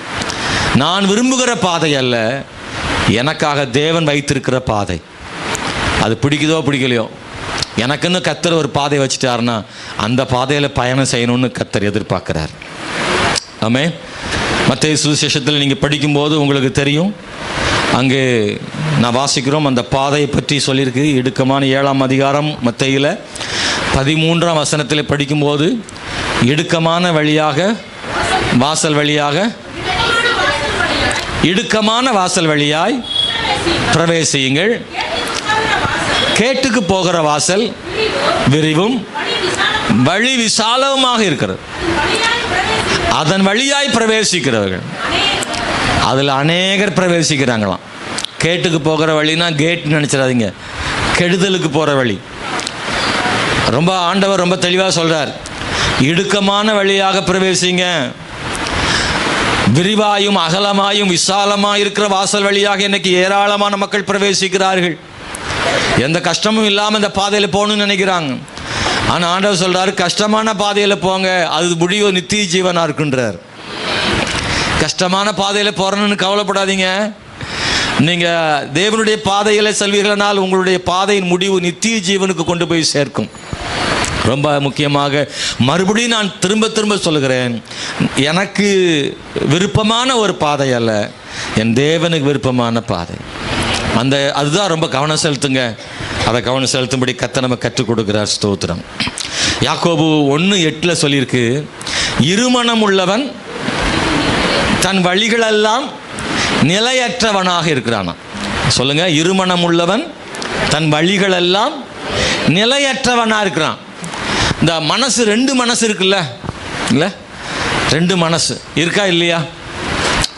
நான் விரும்புகிற பாதை அல்ல, எனக்காக தேவன் வைத்திருக்கிற பாதை. அது பிடிக்குதோ பிடிக்கலையோ, எனக்குன்னு கர்த்தர் ஒரு பாதை வச்சுட்டாருன்னா அந்த பாதையில் பயணம் செய்யணும்னு கர்த்தர் எதிர்பார்க்கிறார். ஆமே. மத்தேயு சுவிசேஷத்தில் நீங்கள் படிக்கும்போது உங்களுக்கு தெரியும், அங்கே நான் வாசிக்கிறோம், அந்த பாதையை பற்றி சொல்லியிருக்கு. இடுக்கமான 7ஆம் அதிகாரம் மத்தேயுல 13ஆம் வசனத்தில் படிக்கும்போது, இடுக்கமான வழியாக வாசல் வழியாக இடுக்கமான வாசல் வழியாய் பிரவேசியுங்கள், கேட்டுக்கு போகிற வாசல் விரிவும் வழி விசாலமாக இருக்கிறது, அதன் வழியாய் பிரவேசிக்கிறவர்கள். அதில் அநேகர் பிரவேசிக்கிறாங்களாம். கேட்டுக்கு போகிற வழினா கேட் நினச்சிடாதீங்க, கெடுதலுக்கு போகிற வழி. ரொம்ப ஆண்டவர் ரொம்ப தெளிவாக சொல்கிறார், இடுக்கமான வழியாக பிரவேசிங்க, விரிவாயும் அகலமாயும் விசாலமாக இருக்கிற வாசல் வழியாக இன்னைக்கு ஏராளமான மக்கள் பிரவேசிக்கிறார்கள். எந்த கஷ்டமும் இல்லாமல் இந்த பாதையில் போகணும்னு நினைக்கிறாங்க. ஆனால் ஆண்டவர் சொல்றாரு, கஷ்டமான பாதையில் போங்க, அது முடிவு நித்திய ஜீவனாக இருக்குன்றார். கஷ்டமான பாதையில் போறணும்னு கவலைப்படாதீங்க. நீங்கள் தேவனுடைய பாதையில் செல்வீர்களானால் உங்களுடைய பாதையின் முடிவு நித்திய ஜீவனுக்கு கொண்டு போய் சேர்க்கும். ரொம்ப முக்கியமாக மறுபடியும் நான் திரும்ப திரும்ப சொல்லுகிறேன், எனக்கு விருப்பமான ஒரு பாதை அல்ல, என் தேவனுக்கு விருப்பமான பாதை. அதுதான் ரொம்ப கவனம் செலுத்துங்க. அதை கவனம் செலுத்தும்படி கர்த்தர் நம்ம கற்றுக் கொடுக்கிறார். ஸ்தோத்திரம். யாக்கோபு 1:8 சொல்லியிருக்கு, இருமனம் உள்ளவன் தன் வழிகளெல்லாம் நிலையற்றவனாக இருக்கிறானா. சொல்லுங்க, இருமனம் உள்ளவன் தன் வழிகளெல்லாம் நிலையற்றவனாக இருக்கிறான். இந்த மனசு, 2 மனசு இருக்குல்ல, இல்லை 2 மனசு இருக்கா இல்லையா?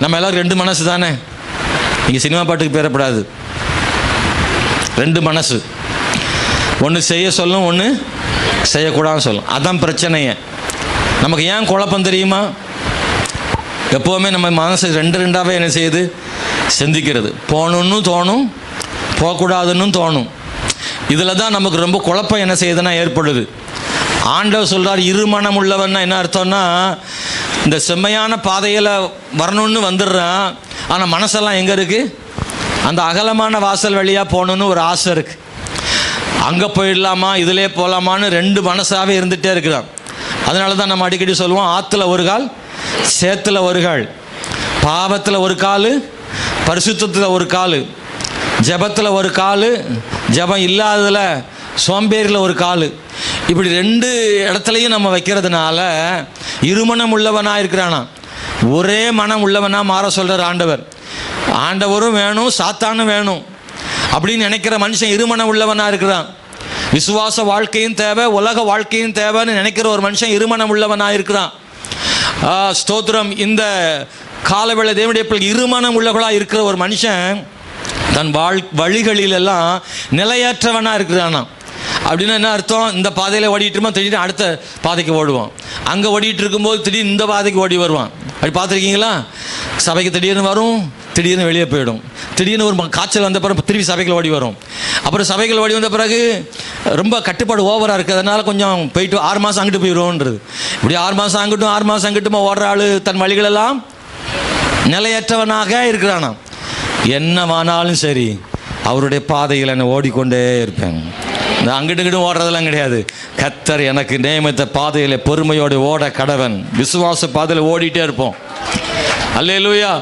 நம்ம எல்லாரும் 2 மனசு தானே. நீங்கள் சினிமா பாட்டுக்கு பேரப்படாது. 2 மனசு, ஒன்று செய்ய சொல்லும், ஒன்று செய்யக்கூடாதுன்னு சொல்லும். அதான் பிரச்சனையே. நமக்கு ஏன் குழப்பம் தெரியுமா? எப்போவுமே நம்ம மனசு 2 என்ன செய்யுது? சிந்திக்கிறது. போகணுன்னு தோணும், போகக்கூடாதுன்னு தோணும். இதில் தான் நமக்கு ரொம்ப குழப்பம் என்ன செய்யுதுன்னா ஏற்படுது. ஆண்டவர் சொல்கிறார், இருமனம் உள்ளவன்னா என்ன அர்த்தம்னா, இந்த செம்மையான பாதையில் வரணும்னு வந்துடுறான், ஆனால் மனசெல்லாம் எங்கே இருக்குது? அந்த அகலமான வாசல் வழியாக போகணுன்னு ஒரு ஆசை இருக்குது. அங்கே போயிடலாமா, இதிலே போகலாமான்னு 2 மனசாகவே இருந்துகிட்டே இருக்கிறான். அதனால தான் நம்ம அடிக்கடி சொல்லுவோம், ஆற்றுல ஒரு கால், சேத்துல ஒரு கால், பாவத்தில் ஒரு கால், பரிசுத்தத்தில் ஒரு கால், ஜபத்தில் ஒரு கால், ஜபம் இல்லாததில் சோம்பேறியில் ஒரு கால். இப்படி 2 இடத்துலையும் நம்ம வைக்கிறதுனால இருமனம் உள்ளவனாக இருக்கிறானா. ஒரே மனம் உள்ளவனாக மாற சொல்கிறார் ஆண்டவர். ஆண்டவரும் வேணும், சாத்தானும் வேணும் அப்படின்னு நினைக்கிற மனுஷன் இருமனம் உள்ளவனாக இருக்கிறான். விசுவாச வாழ்க்கையும் தேவை, உலக வாழ்க்கையும் தேவைன்னு நினைக்கிற ஒரு மனுஷன் இருமனம் உள்ளவனாக இருக்கிறான். ஸ்தோத்திரம். இந்த காலவேளை தேவனுடைய பிள்ளை இருமனம் உள்ளவர்களாக இருக்கிற ஒரு மனுஷன் தன் வழிகளிலெல்லாம் நிலையற்றவனாக இருக்கிறானா. அப்படின்னா என்ன அர்த்தம்? இந்த பாதையில் ஓடிட்டு இருப்பான், திடீர்னு அடுத்த பாதைக்கு ஓடுவான். அங்கே ஓடிட்டு இருக்கும்போது திடீர்னு இந்த பாதைக்கு ஓடி வருவான். அப்படி பார்த்துருக்கீங்களா? சபைக்கு திடீர்னு வரும், திடீர்னு வெளியே போயிடும். திடீர்னு ஒரு காய்ச்சல் வந்த பிறகு திருப்பி சபைகள் ஓடி வரும். அப்புறம் சபைகள் ஓடி வந்த பிறகு ரொம்ப கட்டுப்பாடு ஓவராக இருக்குது, அதனால் கொஞ்சம் போயிட்டு 6 மாதம் அங்கிட்டு போயிடுவோன்றது. இப்படி 6 மாதம் அங்கிட்டும் 6 மாதம் அங்கிட்டுமா ஓடுற ஆள் தன் வழிகளெல்லாம் நிலையற்றவனாக இருக்கிறானா. என்னவானாலும் சரி, அவருடைய பாதையில் என்னை ஓடிக்கொண்டே இருப்பேன். இந்த அங்கிட்டு இங்கிட்டும் ஓடுறதெல்லாம் கிடையாது. கர்த்தர் எனக்கு நியமித்த பாதையில் பொறுமையோடு ஓட கடவன். விசுவாச பாதையில் ஓடிட்டே இருப்போம். அல்லேலூயா.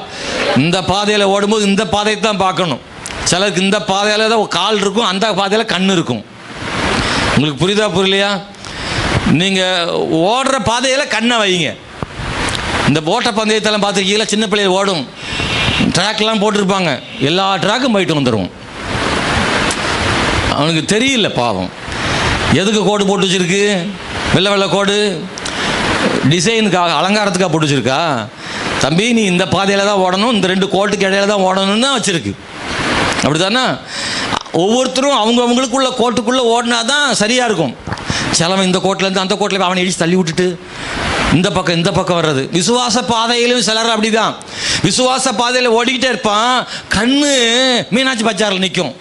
இந்த பாதையில் ஓடும்போது இந்த பாதையை தான் பார்க்கணும். சிலருக்கு இந்த பாதையில் தான் கால் இருக்கும், அந்த பாதையில் கண் இருக்கும். உங்களுக்கு புரியுதா புரியலையா? நீங்கள் ஓடுற பாதையில் கண்ணை வைங்க. இந்த ஓட்ட பந்தயத்தெல்லாம் பார்த்துருக்கீங்களா? சின்ன பிள்ளைகள் ஓடும், ட்ராக்லாம் போட்டிருப்பாங்க, எல்லா ட்ராக்கும் போயிட்டு வந்துடுவோம். அவனுக்கு தெரியல பாவம், எதுக்கு கோடு போட்டு வச்சுருக்கு? வெள்ளை வெள்ளை கோடு டிசைனுக்காக, அலங்காரத்துக்காக போட்டு வச்சுருக்கா? தம்பி, நீ இந்த பாதையில் தான் ஓடணும், இந்த 2 கோட்டுக்கு இடையில தான் ஓடணும்னு தான் வச்சுருக்கு. அப்படி தானே? ஒவ்வொருத்தரும் அவங்களுக்குள்ள கோட்டுக்குள்ளே ஓடினா தான் சரியாக இருக்கும். சிலவன் இந்த கோட்டிலேருந்து அந்த கோட்டில் அவனை இடிச்சு தள்ளி விட்டுட்டு இந்த பக்கம் வர்றது. விசுவாச பாதையிலும் சிலர் அப்படி தான். விசுவாச பாதையில் ஓடிக்கிட்டே இருப்பான், கண்ணு மீனாட்சி பஜாரில் நிற்கும்.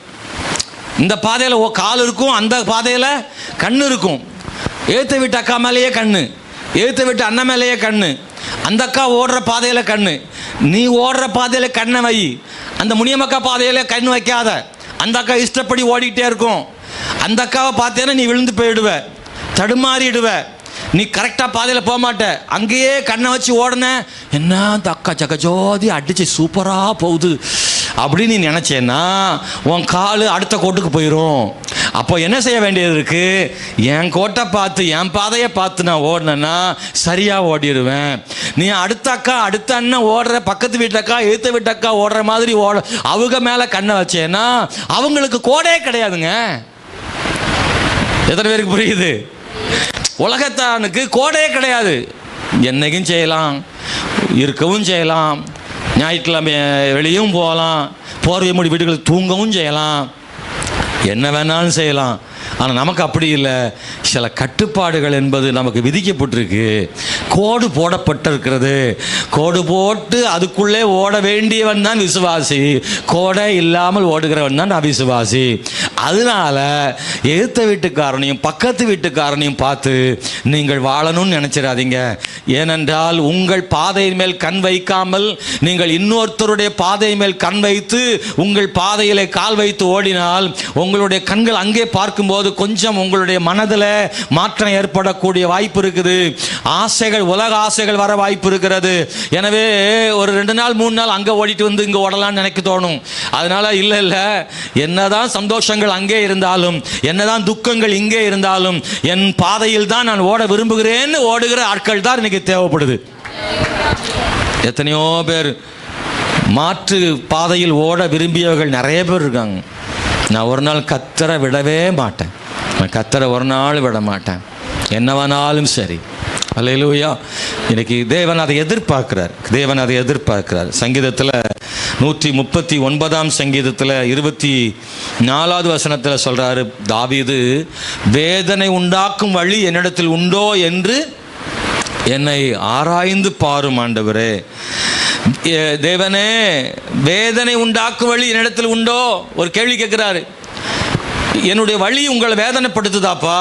இந்த பாதையில் கால் இருக்கும், அந்த பாதையில் கண்ணு இருக்கும். ஏற்ற வீட்டு அக்கா மேலேயே கண்ணு, ஏற்ற வீட்டு அண்ணன் மேலேயே கண்ணு, அந்த அக்கா ஓடுற பாதையில் கண்ணு. நீ ஓடுற பாதையில் கண்ணை வை, அந்த முனியமக்கா பாதையில் கண் வைக்காத. அந்த அக்கா இஷ்டப்படி ஓடிக்கிட்டே இருக்கும். அந்த அக்காவை பார்த்தேன்னா நீ விழுந்து போயிடுவ, தடுமாறிடுவ, நீ கரெக்டாக பாதையில் போக மாட்ட. அங்கேயே கண்ணை வச்சு ஓடன, என்ன அந்த அக்கா ஜகஜோதி அடிச்சு சூப்பராக போகுது அப்படின்னு நீ நினச்சேன்னா உன் கால் அடுத்த கோட்டுக்கு போயிடும். அப்போ என்ன செய்ய வேண்டியது இருக்கு? என் கோட்டை பார்த்து, என் பாதையை பார்த்து நான் ஓடினேன்னா சரியாக ஓடிடுவேன். நீ அடுத்த அக்கா, அடுத்த அண்ணன் ஓடுற, பக்கத்து வீட்டு அக்கா, எழுத்த வீட்டு அக்கா ஓடுற மாதிரி அவங்க மேலே கண்ணை வச்சேன்னா அவங்களுக்கு கோடே கிடையாதுங்க. எத்தனை பேருக்கு புரியுது? உலகத்தானுக்கு கோடே கிடையாது. என்னைக்கும் செய்யலாம், இருக்கவும் செய்யலாம், ஞாயிற்றுக்கிழமை வெளியும் போகலாம், போர்வை மூடி வீட்டுகளில் தூங்கவும் செய்யலாம், என்ன வேணாலும் செய்யலாம். ஆனால் நமக்கு அப்படி இல்லை. சில கட்டுப்பாடுகள் என்பது நமக்கு விதிக்கப்பட்டிருக்கு, கோடு போடப்பட்டிருக்கிறது. கோடு போட்டு அதுக்குள்ளே ஓட வேண்டியவன் தான் விசுவாசி, கோடை இல்லாமல் ஓடுகிறவன் தான் அவிசுவாசி. அதனால எதிர்த்த வீட்டுக்காரனையும் பக்கத்து வீட்டுக்காரனையும் பார்த்து நீங்கள் வாழணும்னு நினைச்சிடாதீங்க. ஏனென்றால் உங்கள் பாதையின் மேல் கண் வைக்காமல் நீங்கள் இன்னொருத்தருடைய பாதையின் மேல் கண் வைத்து உங்கள் பாதையிலே கால் வைத்து ஓடினால் உங்களுடைய கண்கள் அங்கே பார்க்கும்போது கொஞ்சம் உங்களுடைய மனதில் மாற்றம் ஏற்படக்கூடிய வாய்ப்பு இருக்குது. ஆசைகள், உலக ஆசைகள் வர வாய்ப்பு இருக்கிறது. எனவே ஒரு 2 நாள் 3 நாள் அங்கே ஓடிட்டு வந்து இங்கே ஓடலாம்னு நினைக்க தோணும். அதனால இல்லை, என்னதான் சந்தோஷங்கள் அங்கே இருந்தாலும், என்னதான் துக்கங்கள் இங்கே இருந்தாலும், என் பாதையில் தான் நான் ஓட விரும்புகிறேன்னு ஓடுகிற ஆட்கள் தான் இன்னைக்கு தேவைப்படுது. எத்தனையோ பேர் மாற்று பாதையில் ஓட விரும்பியவர்கள் நிறைய பேர் இருக்காங்க. நான் ஒரு நாள் கத்தரை விடவே மாட்டேன், நான் கத்தரை ஒரு நாள் விட மாட்டேன், என்னவானாலும் சரி. அல்லேலூயா. இன்னைக்கு தேவன் அதை எதிர்பார்க்கிறார். சங்கீதத்தில் 139ஆம் சங்கீதத்தில் 24வது வசனத்தில் சொல்றாரு தாவீது, வேதனை உண்டாக்கும் வழி என்னிடத்தில் உண்டோ என்று என்னை ஆராய்ந்து பாரும் ஆண்டவரே. தேவனே, வேதனை உண்டாக்கும் வழி என்னிடத்தில் உண்டோ? ஒரு கேள்வி கேட்கிறாரு. என்னுடைய வழி உங்களை வேதனைப்படுத்துதாப்பா?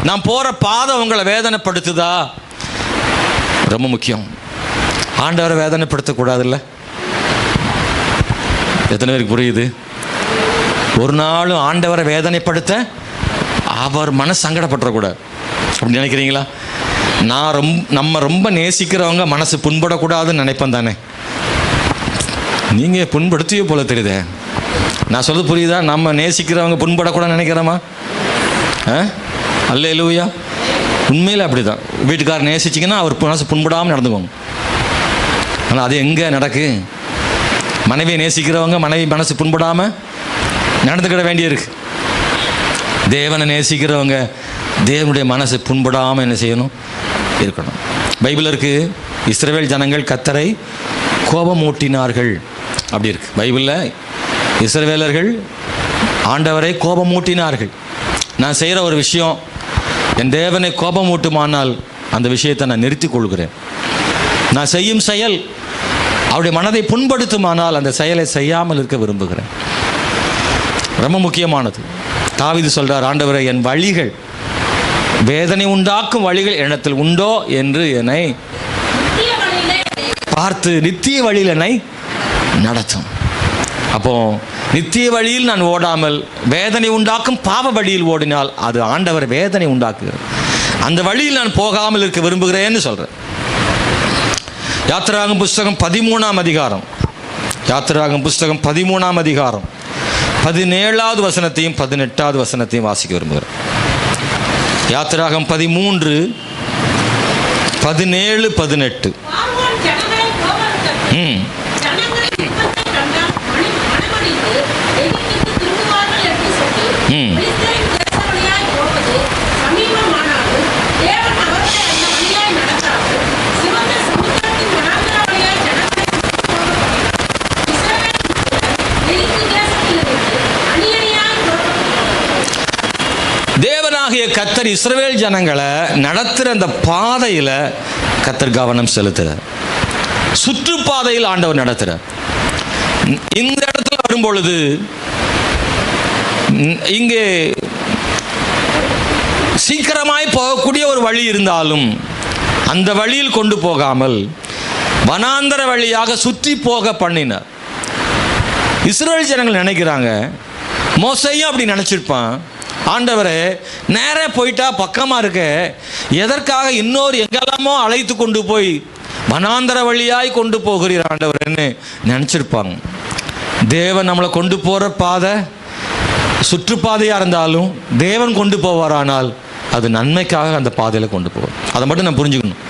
நான் போற பாதை உங்களை வேதனைப்படுத்துதா? ரொம்ப முக்கியம். ஆண்டவரை வேதனைப்படுத்தக்கூடாதுல்ல? எத்தனை பேருக்கு புரியுது? ஒரு நாளும் ஆண்டவரை வேதனைப்படுத்த அவர் மனசு சங்கடப்பட்டுறக்கூடாது அப்படி நினைக்கிறீங்களா? நம்ம ரொம்ப நேசிக்கிறவங்க மனசு புண்படக்கூடாதுன்னு நினைப்பேன் தானே? நீங்கள் புண்படுத்தியோ போல தெரியுதே. நான் சொல்றது புரியுதா? நம்ம நேசிக்கிறவங்க புண்படக்கூடாதுன்னு நினைக்கிறோமா? அல்லேலூயா. உண்மையில் அப்படி தான். வீட்டுக்காரர் நேசிச்சிங்கன்னா அவர் மனசு புண்படாமல் நடந்துக்குவாங்க. ஆனால் அது எங்கே நடக்கு? மனைவியை நேசிக்கிறவங்க மனைவி மனசு புண்படாமல் நடந்துக்கிட வேண்டியிருக்கு. தேவனை நேசிக்கிறவங்க தேவனுடைய மனசு புண்படாமல் என்ன செய்யணும்? இருக்கணும். பைபிள் இருக்கு, இஸ்ரவேல் ஜனங்கள் கர்த்தரை கோபமூட்டினார்கள் அப்படி இருக்கு பைபிளில். இஸ்ரவேலர்கள் ஆண்டவரை கோபமூட்டினார்கள். நான் செய்கிற ஒரு விஷயம் என் தேவனை கோபமூட்டுமானால் அந்த விஷயத்தை நான் நிறுத்தி கொள்கிறேன். நான் செய்யும் செயல் அவருடைய மனதை புண்படுத்துமானால் அந்த செயலை செய்யாமல் இருக்க விரும்புகிறேன். ரொம்ப முக்கியமானது. தாவீது சொல்றார், ஆண்டவரை, என் வழிகள், வேதனை உண்டாக்கும் வழிகள் என்னிடத்தில் உண்டோ என்று என்னை பார்த்து நித்திய வழியில் என்னை நடத்தும். அப்போ நித்திய வழியில் நான் ஓடாமல் வேதனை உண்டாக்கும் பாவ வழியில் ஓடினால் அது ஆண்டவர் வேதனை உண்டாக்குகிறது. அந்த வழியில் நான் போகாமல் இருக்க விரும்புகிறேன்னு சொல்றேன். யாத்திராகமம் புஸ்தகம் 13ஆம் அதிகாரம், யாத்திராகமம் புஸ்தகம் 13ஆம் அதிகாரம் 17வது வசனத்தையும் 18வது வசனத்தையும் வாசிக்க விரும்புகிறேன். யாத்திராகமம் 13, 17, 18. தேவனாகிய கர்த்தர் இஸ்ரவேல் ஜனங்களை நடத்துகிற அந்த பாதையில் கர்த்தர் கவனம் செலுத்துகிறார். சுற்றுப்பாதையில் ஆண்டவர் நடத்துகிறார். இந்த இடத்துல வரும்பொழுது இங்கே சீக்கிரமாய் போகக்கூடிய ஒரு வழி இருந்தாலும் அந்த வழியில் கொண்டு போகாமல் வனாந்தர வழியாக சுற்றி போக பண்ணினார். இஸ்ரவேல் ஜனங்கள் நினைக்கிறாங்க, மோசையும் அப்படி நினைச்சிருப்பான், ஆண்டவரே நேரே போயிட்டா பக்கமா இருக்க, எதற்காக இன்னொரு எங்கெல்லாமோ அழைத்து கொண்டு போய் வனாந்தர வழியாய் கொண்டு போகிறீர் ஆண்டவரேன்னு நினைச்சிருப்பாங்க. தேவன் நம்மளை கொண்டு போற பாதை சுற்றுப்பாதையா இருந்தாலும் தேவன் கொண்டு போவாரானால் அது நன்மைக்காக அந்த பாதையில் கொண்டு போவார். அதை மட்டும் நான் புரிஞ்சுக்கணும்.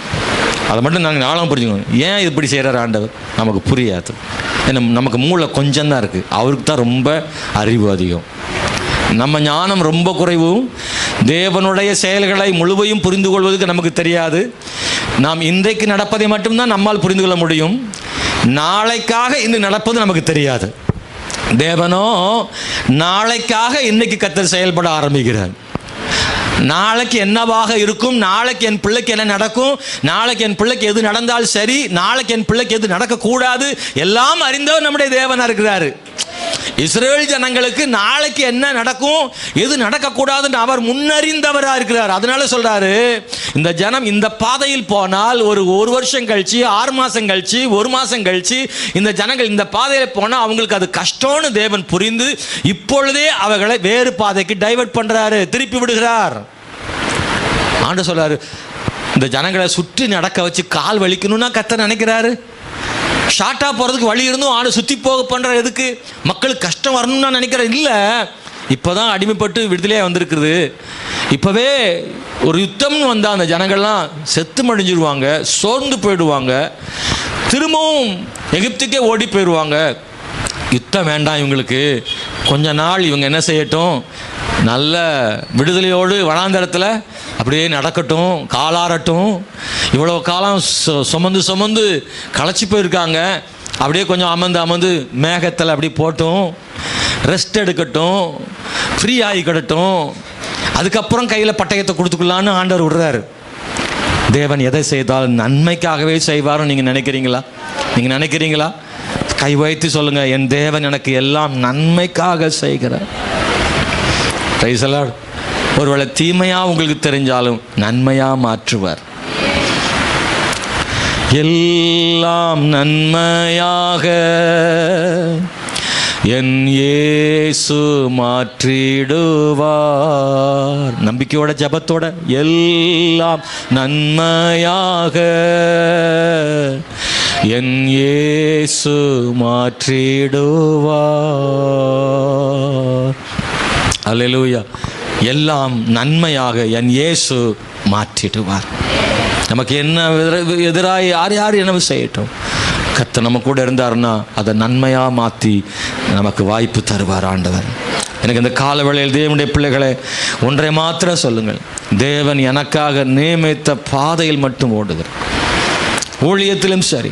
அதை மட்டும் நாங்கள் நாளும் புரிஞ்சுக்கணும். ஏன் இப்படி செய்கிறார் ஆண்டவர் நமக்கு புரியாது. ஏன்னா நமக்கு மூளை கொஞ்சம் தான் இருக்குது, அவருக்கு தான் ரொம்ப அறிவு அதிகம். நம்ம ஞானம் ரொம்ப குறைவும், தேவனுடைய செயல்களை முழுவையும் புரிந்து கொள்வதற்கு நமக்கு தெரியாது. நாம் இன்றைக்கு நடப்பதை மட்டும்தான் நம்மால் புரிந்து கொள்ள முடியும். நாளைக்காக இன்று நடப்பது நமக்கு தெரியாது. தேவனோ நாளைக்காக இன்னைக்கு கர்த்தர் செயல்பட ஆரம்பிக்கிறார். நாளைக்கு என்னவாக இருக்கும், நாளைக்கு என் பிள்ளைக்கு என்ன நடக்கும், நாளைக்கு என் பிள்ளைக்கு எது நடந்தால் சரி, நாளைக்கு என் பிள்ளைக்கு எது நடக்கக்கூடாது, எல்லாம் அறிந்தவர் நம்முடைய தேவனா இருக்கிறாரு. இஸ்ரேல் ஜனங்களுக்கு நாளைக்கு என்ன நடக்கும், எது நடக்கக்கூடாதுன்னு அவர் முன்னறிந்தவராக இருக்கிறார். அதனால சொல்றாரு, இந்த ஜனம் இந்த பாதையில் போனால் ஒரு வருஷம் கழிச்சு, 6 மாசம் கழிச்சு, 1 மாசம் கழிச்சு இந்த ஜனங்கள் இந்த பாதையில் போனால் அவங்களுக்கு அது கஷ்டம்னு தேவன் புரிந்து இப்பொழுதே அவர்களை வேறு பாதைக்கு டைவர்ட் பண்றாரு, திருப்பி விடுகிறார். ஆண்டு சொல்றாரு, இந்த ஜனங்களை சுற்றி நடக்க வச்சு கால் வலிக்கணும்னா கர்த்தர் நினைக்கிறாரு. ஷார்ட்டாக போகிறதுக்கு வழி இருந்தும் ஆடு சுற்றி போக பண்ணுற எதுக்கு? மக்களுக்கு கஷ்டம் வரணும்னு நான் நினைக்கிறேன். இல்லை, இப்போ தான் அடிமைப்பட்டு விடுதலையாக வந்திருக்குது. இப்போவே ஒரு யுத்தம்னு வந்தால் அந்த ஜனங்கள்லாம் செத்து மடிஞ்சிருவாங்க, சோர்ந்து போயிடுவாங்க, திரும்பவும் எகிப்துக்கே ஓடி போயிடுவாங்க. யுத்தம் வேண்டாம் இவங்களுக்கு, கொஞ்ச நாள் இவங்க என்ன செய்யட்டும், நல்ல விடுதலையோடு வனாந்தரத்தில் அப்படியே நடக்கட்டும், காலாரட்டும். இவ்வளோ காலம் சுமந்து களைச்சி போயிருக்காங்க, அப்படியே கொஞ்சம் அமர்ந்து மேகத்தில் அப்படி போட்டும், ரெஸ்ட் எடுக்கட்டும், ஃப்ரீ ஆகிக்கிடட்டும், அதுக்கப்புறம் கையில் பட்டயத்தை கொடுத்துக்கலான்னு ஆண்டவர் விடுறாரு. தேவன் எதை செய்தாலும் நன்மைக்காகவே செய்வார்னு நீங்கள் நினைக்கிறீங்களா? கை வைத்து சொல்லுங்க, என் தேவன் எனக்கு எல்லாம் நன்மைக்காக செய்கிறார். Praise the Lord. ஒருவேளை தீமையா உங்களுக்கு தெரிஞ்சாலும் நன்மையா மாற்றுவார். எல்லாம் நன்மையாக என் இயேசு மாற்றிடுவார். நம்பிக்கையோட ஜபத்தோட, எல்லாம் நன்மையாக என் இயேசு மாற்றிடுவார். அல்லேலூயா. எல்லாம் நன்மையாக என் இயேசு மாற்றிடுவார். நமக்கு என்ன எதிராக யார் என்ன செய்யட்டும், கர்த்தர் நம்ம கூட இருந்தாருன்னா அதை நன்மையாக மாற்றி நமக்கு வாய்ப்பு தருவார் ஆண்டவர். எனக்கு இந்த கால வேளையில் தேவனுடைய பிள்ளைகளை ஒன்றை மாத்திரம் சொல்லுங்கள், தேவன் எனக்காக நியமித்த பாதையில் மட்டும் ஓடுகிறேன். ஊழியத்திலும் சரி,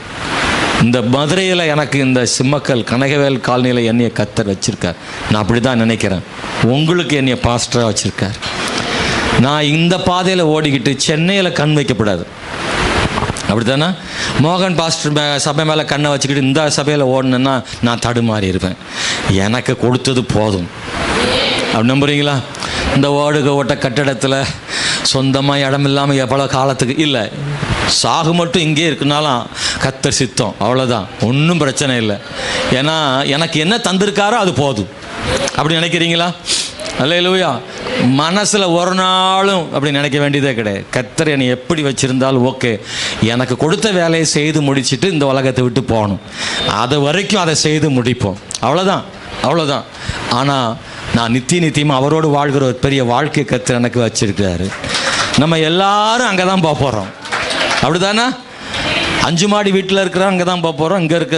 இந்த மதுரையில் எனக்கு இந்த சிம்மக்கல் கனகவேல் காலனியில் என்னைய கர்த்தர் வச்சிருக்கார். நான் அப்படி தான் நினைக்கிறேன். உங்களுக்கு என்னைய பாஸ்டராக வச்சுருக்கார். நான் இந்த பாதையில் ஓடிக்கிட்டு சென்னையில் கண் வைக்கப்படாது. அப்படி தானே? மோகன் பாஸ்டர் சபை மேலே கண்ணை வச்சுக்கிட்டு இந்த சபையில் ஓடணுன்னா நான் தடுமாறி இருப்பேன். எனக்கு கொடுத்தது போதும். அப்படி நம்புறீங்களா? இந்த ஓட்ட கட்டடத்தில் சொந்தமாக இடம் இல்லாமல் எவ்வளோ காலத்துக்கு இல்லை, சாகு மட்டும் இங்கே இருக்குனாலும் கர்த்தர் சித்தம், அவ்வளோதான், ஒன்றும் பிரச்சனை இல்லை. ஏன்னா எனக்கு என்ன தந்திருக்காரோ அது போதும். அப்படி நினைக்கிறீங்களா? அல்லேலூயா. மனசில் ஒரு நாளும் அப்படி நினைக்க வேண்டியதே கிடையாது. கர்த்தர் என்னை எப்படி வச்சுருந்தாலும் ஓகே, எனக்கு கொடுத்த வேலையை செய்து முடிச்சுட்டு இந்த உலகத்தை விட்டு போகணும், அது வரைக்கும் அதை செய்து முடிப்போம், அவ்வளோதான். ஆனால் நான் நித்தியமாக அவரோடு வாழ்கிற ஒரு பெரிய வாழ்க்கை கர்த்தர் எனக்கு வச்சுருக்காரு. நம்ம எல்லாரும் அங்கே தான் போக போகிறோம். அப்படி தானே? 5 மாடி வீட்டில் இருக்கிறோம், அங்கே தான் போக போகிறோம். இங்கே இருக்க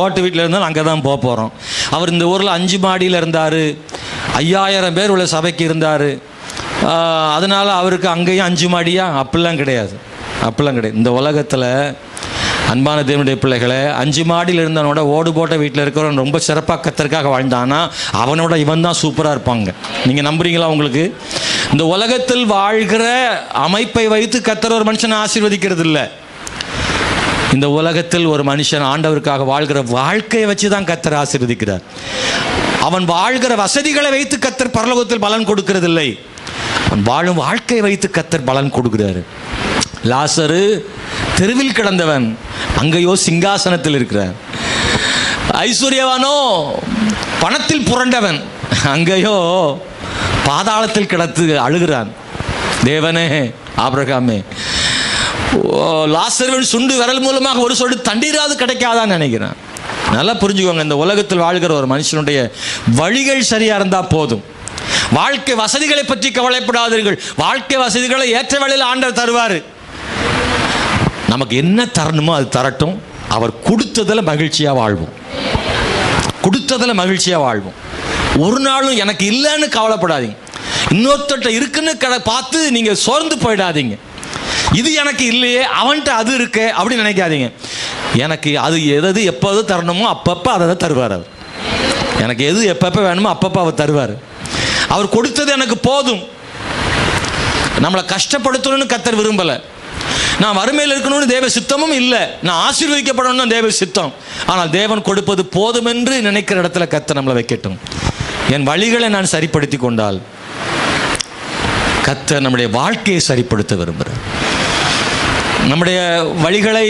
ஓட்டு வீட்டில் இருந்தாலும் அங்கே தான் போக போகிறோம். அவர் இந்த ஊரில் 5 மாடியில் இருந்தார், 5000 பேர் உள்ள சபைக்கு இருந்தார். அதனால் அவருக்கு அங்கேயும் 5 மாடியா? அப்படிலாம் கிடையாது. இந்த உலகத்தில் அன்பான தேவனுடைய பிள்ளைகளை, 5 மாடியில் இருந்தவனோட ஓடு போட்ட வீட்டில் இருக்கிறவன் ரொம்ப சிறப்பாக கர்த்தருக்காக வாழ்ந்தானா அவனோட இவன் தான் சூப்பராக இருப்பாங்க. நீங்கள் நம்புறீங்களா? உங்களுக்கு இந்த உலகத்தில் வாழ்கிற அமைப்பை வைத்து கர்த்தர் ஒரு மனுஷனை ஆசீர்வதிக்கிறது இல்லை. இந்த உலகத்தில் ஒரு மனுஷன் ஆண்டவருக்காக வாழ்கிற வாழ்க்கையை வச்சு தான் கர்த்தர் ஆசீர்வதிக்கிறார். அவன் வாழ்கிற வசதிகளை வைத்து கர்த்தர் பரலோகத்தில் பலன் கொடுக்கிறதில்லை. அவன் வாழும் வாழ்க்கையை வைத்து கர்த்தர் பலன் கொடுக்கிறாரு. லாசரு தெருவில் கிடந்தவன், அங்கேயோ சிங்காசனத்தில் இருக்கிறார். ஐஸ்வர்யவானோ பணத்தில் புரண்டவன், அங்கேயோ பாதாளத்தில் கிடத்து அழுகிறான். தேவனே, ஆபிரகாமே, லாசருவின் சுண்டு விரல் மூலமாக ஒரு சொட்டு தண்ணீராவது கிடைக்காதான்னு நினைக்கிறான். நல்லா புரிஞ்சுக்கோங்க, இந்த உலகத்தில் வாழ்கிற ஒரு மனுஷனுடைய வழிகள் சரியாக இருந்தால் போதும். வாழ்க்கை வசதிகளை பற்றி கவலைப்படாதீர்கள். வாழ்க்கை வசதிகளை ஏற்ற வேளையில் ஆண்டவர் தருவார். நமக்கு என்ன தரணுமோ அது தரட்டும். அவர் கொடுத்ததில் மகிழ்ச்சியாக வாழ்வோம். ஒரு நாளும் எனக்கு இல்லைன்னு கவலைப்படாதீங்க. இன்னொருத்தட்ட இருக்குன்னு பார்த்து நீங்கள் சோர்ந்து போயிடாதீங்க. இது எனக்கு இல்லையே, அவன்கிட்ட அது இருக்கு அப்படின்னு நினைக்காதீங்க. எனக்கு அது எது எப்போது தரணுமோ அப்பப்போ அதை தான் தருவார். அவர் எனக்கு எது எப்பப்போ வேணுமோ அப்பப்போ அவர் தருவார். அவர் கொடுத்தது எனக்கு போதும். நம்மளை கஷ்டப்படுத்தணும்னு கர்த்தர் விரும்பலை. நான் வறுமையில் இருக்கணும்னு தேவ சித்தமும் இல்லை, நான் ஆசீர்வதிக்கப்படணும் தான் தேவ சித்தம். ஆனால் தேவன் கொடுப்பது போதும் என்று நினைக்கிற இடத்துல கர்த்தர் நம்மளை வைக்கட்டும். என் வழிகளை நான் சரிப்படுத்தி கொண்டால் கர்த்தர் நம்முடைய வாழ்க்கையை சரிப்படுத்த விரும்புகிறார். நம்முடைய வழிகளை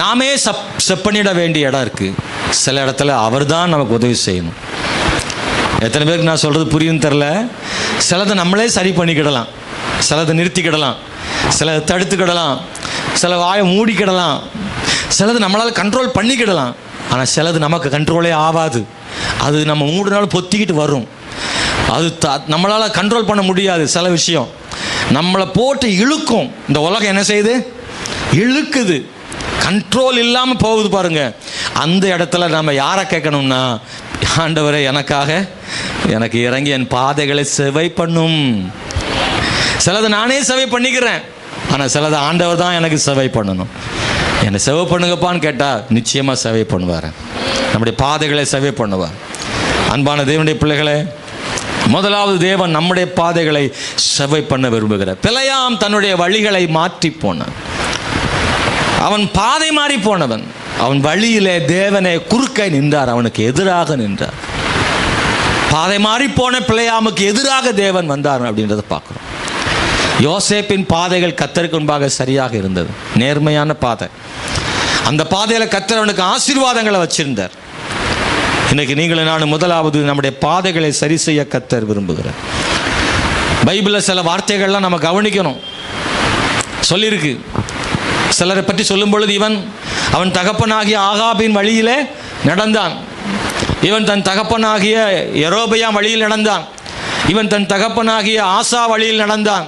நாமே செப்பனிட வேண்டிய இடம் இருக்குது. சில இடத்துல அவர் தான் நமக்கு உதவி செய்யணும். எத்தனை பேருக்கு நான் சொல்கிறது புரியுன்னு தெரில. சிலதை நம்மளே சரி பண்ணிக்கிடலாம், சிலதை நிறுத்திக்கிடலாம், சிலதை தடுத்துக்கிடலாம், சில வாயை மூடிக்கிடலாம், சிலது நம்மளால் கண்ட்ரோல் பண்ணிக்கிடலாம். ஆனால் சிலது நமக்கு கண்ட்ரோலே ஆகாது. அது நம்ம 3 நாள் பொத்திக்கிட்டு வரும். அது நம்மளால் கண்ட்ரோல் பண்ண முடியாது. சில விஷயம் நம்மளை போட்டு இழுக்கும். இந்த உலகம் என்ன செய்யுது? இழுக்குது. கண்ட்ரோல் இல்லாமல் போகுது பாருங்க. அந்த இடத்துல நம்ம யாரை கேட்கணும்னா, ஆண்டவரே எனக்கு இறங்கி என் பாதைகளை செவை பண்ணும். சிலதை நானே செவை பண்ணிக்கிறேன், ஆனால் சிலதை ஆண்டவர் தான் எனக்கு செவை பண்ணணும். என்னை செவை பண்ணுங்கப்பான்னு கேட்டால் நிச்சயமாக செவை பண்ணுவார். நம்முடைய பாதைகளை செவை பண்ணுவார். அன்பான தேவனுடைய பிள்ளைகளே, முதலாவது தேவன் நம்முடைய பாதைகளை செவை பண்ண விரும்புகிறார். பிழையாம் தன்னுடைய வழிகளை மாற்றி போனான். அவன் பாதை மாறி போனவன். அவன் வழியிலே தேவனை குறுக்கே நின்றார், அவனுக்கு எதிராக நின்றார். பாதை மாறி போன பிழையாமுக்கு எதிராக தேவன் வந்தார் அப்படின்றத பார்க்குறோம். யோசேப்பின் பாதைகள் கர்த்தருக்கு முன்பாக சரியாக இருந்தது, நேர்மையான பாதை. அந்த பாதையில் கர்த்தர் அவனுக்கு ஆசீர்வாதங்களை வச்சிருந்தார். இன்னைக்கு நீங்களும் நான் முதலாவது நம்முடைய பாதைகளை சரி செய்ய கர்த்தர் விரும்புகிறார். பைபிளில் சில வார்த்தைகள்லாம் நம்ம கவனிக்கணும். சொல்லியிருக்கு. சிலரை பற்றி சொல்லும் பொழுது, அவன் தகப்பனாகிய ஆகாபின் வழியிலே நடந்தான், இவன் தன் தகப்பனாகிய யெரொபெயாம் வழியில் நடந்தான், இவன் தன் தகப்பனாகிய ஆசா வழியில் நடந்தான்,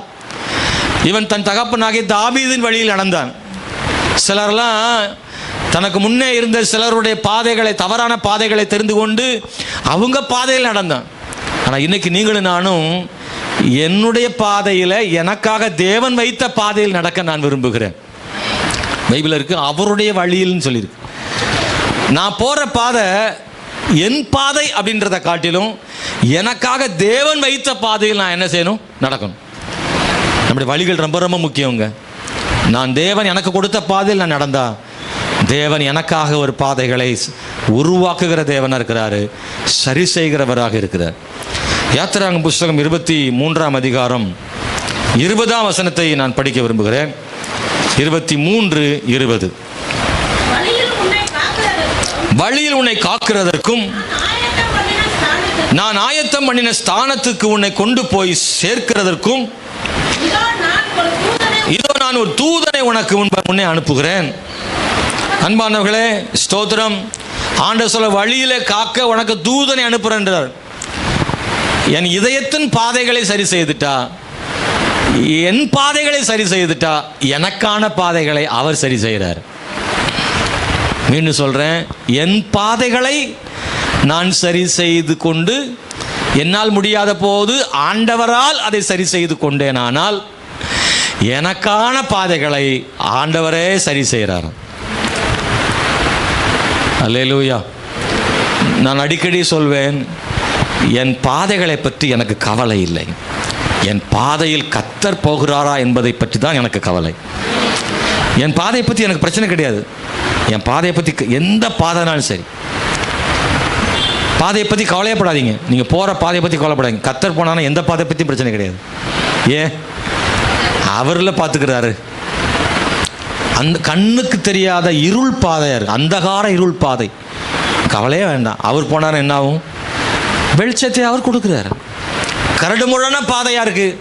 இவன் தன் தகப்பனாகிய தாவீதின் வழியில் நடந்தான். சிலர்லாம் தனக்கு முன்னே இருந்த சிலருடைய பாதைகளை, தவறான பாதைகளை தெரிந்து கொண்டு அவங்க பாதையில் நடந்தான். ஆனால் இன்னைக்கு நீங்களும் நானும் என்னுடைய பாதையில், எனக்காக தேவன் வைத்த பாதையில் நடக்க நான் விரும்புகிறேன். பைபிள் இருக்கு, அவருடைய வழியில்னு சொல்லியிருக்கு. நான் போகிற பாதை என் பாதை அப்படின்றத காட்டிலும் எனக்காக தேவன் வைத்த பாதையில் நான் என்ன செய்யணும்? நடக்கணும். நம்முடைய வழிகள் ரொம்ப ரொம்ப முக்கியங்க. நான் தேவன் எனக்கு கொடுத்த பாதையில் நான் நடந்தா, தேவன் எனக்காக ஒரு பாதைகளை உருவாக்குகிற தேவனாக இருக்கிறாரு, சரி செய்கிறவராக இருக்கிறார். யாத்திராகமம் புஸ்தகம் 23ஆம் அதிகாரம் 20ஆம் வசனத்தை நான் படிக்க விரும்புகிறேன். 23:20. வழியில் உன்னை காக்கிறதற்கும் நான் ஆயத்தம் பண்ணின ஸ்தானத்துக்கு உன்னை கொண்டு போய் சேர்க்கிறதற்கும் இதோ நான் ஒரு தூதனை உனக்கு முன்னே அனுப்புகிறேன். அன்பானவர்களே, ஸ்தோத்திரம். ஆண்டவர் சொல்ல, வழியிலே காக்க உனக்கு தூதனை அனுப்புறேன்றார். என் இதயத்தின் பாதைகளை சரி செய்துட்டா, என் பாதைகளை சரி செய்துட்டா, எனக்கான பாதைகளை அவர் சரி செய்கிறார். மீண்டும் சொல்றேன், என் பாதைகளை நான் சரி செய்து கொண்டு, என்னால் முடியாத போது ஆண்டவரால் அதை சரி செய்து கொண்டேனானால், எனக்கான பாதைகளை ஆண்டவரே சரி செய்கிறார். அல்லேலூயா. நான் அடிக்கடி சொல்வேன், என் பாதைகளை பற்றி எனக்கு கவலை இல்லை, என் பாதையில் கர்த்தர் போகிறாரா என்பதை பற்றி தான் எனக்கு கவலை. என் பாதையை பற்றி எனக்கு பிரச்சனை கிடையாது. என் பாதையை பற்றி எந்த பாதைனாலும் சரி, பாதையை பற்றி கவலையப்படாதீங்க. நீங்கள் போகிற பாதையை பற்றி கவலைப்படாதீங்க. கர்த்தர் போனாலும் எந்த பாதையை பற்றியும் பிரச்சனை கிடையாது. ஏன்? அவரில் பார்த்துக்கிறாரு. அந்த கண்ணுக்கு தெரியாத இருள் பாதையாக இருக்குது, அந்தகார இருள் பாதை. கவலையே வேண்டாம். அவர் போனார் என்ன ஆகும்? வெளிச்சத்தை அவர் கொடுக்குறாரு. கரடு முரண பாதையாக இருக்குது,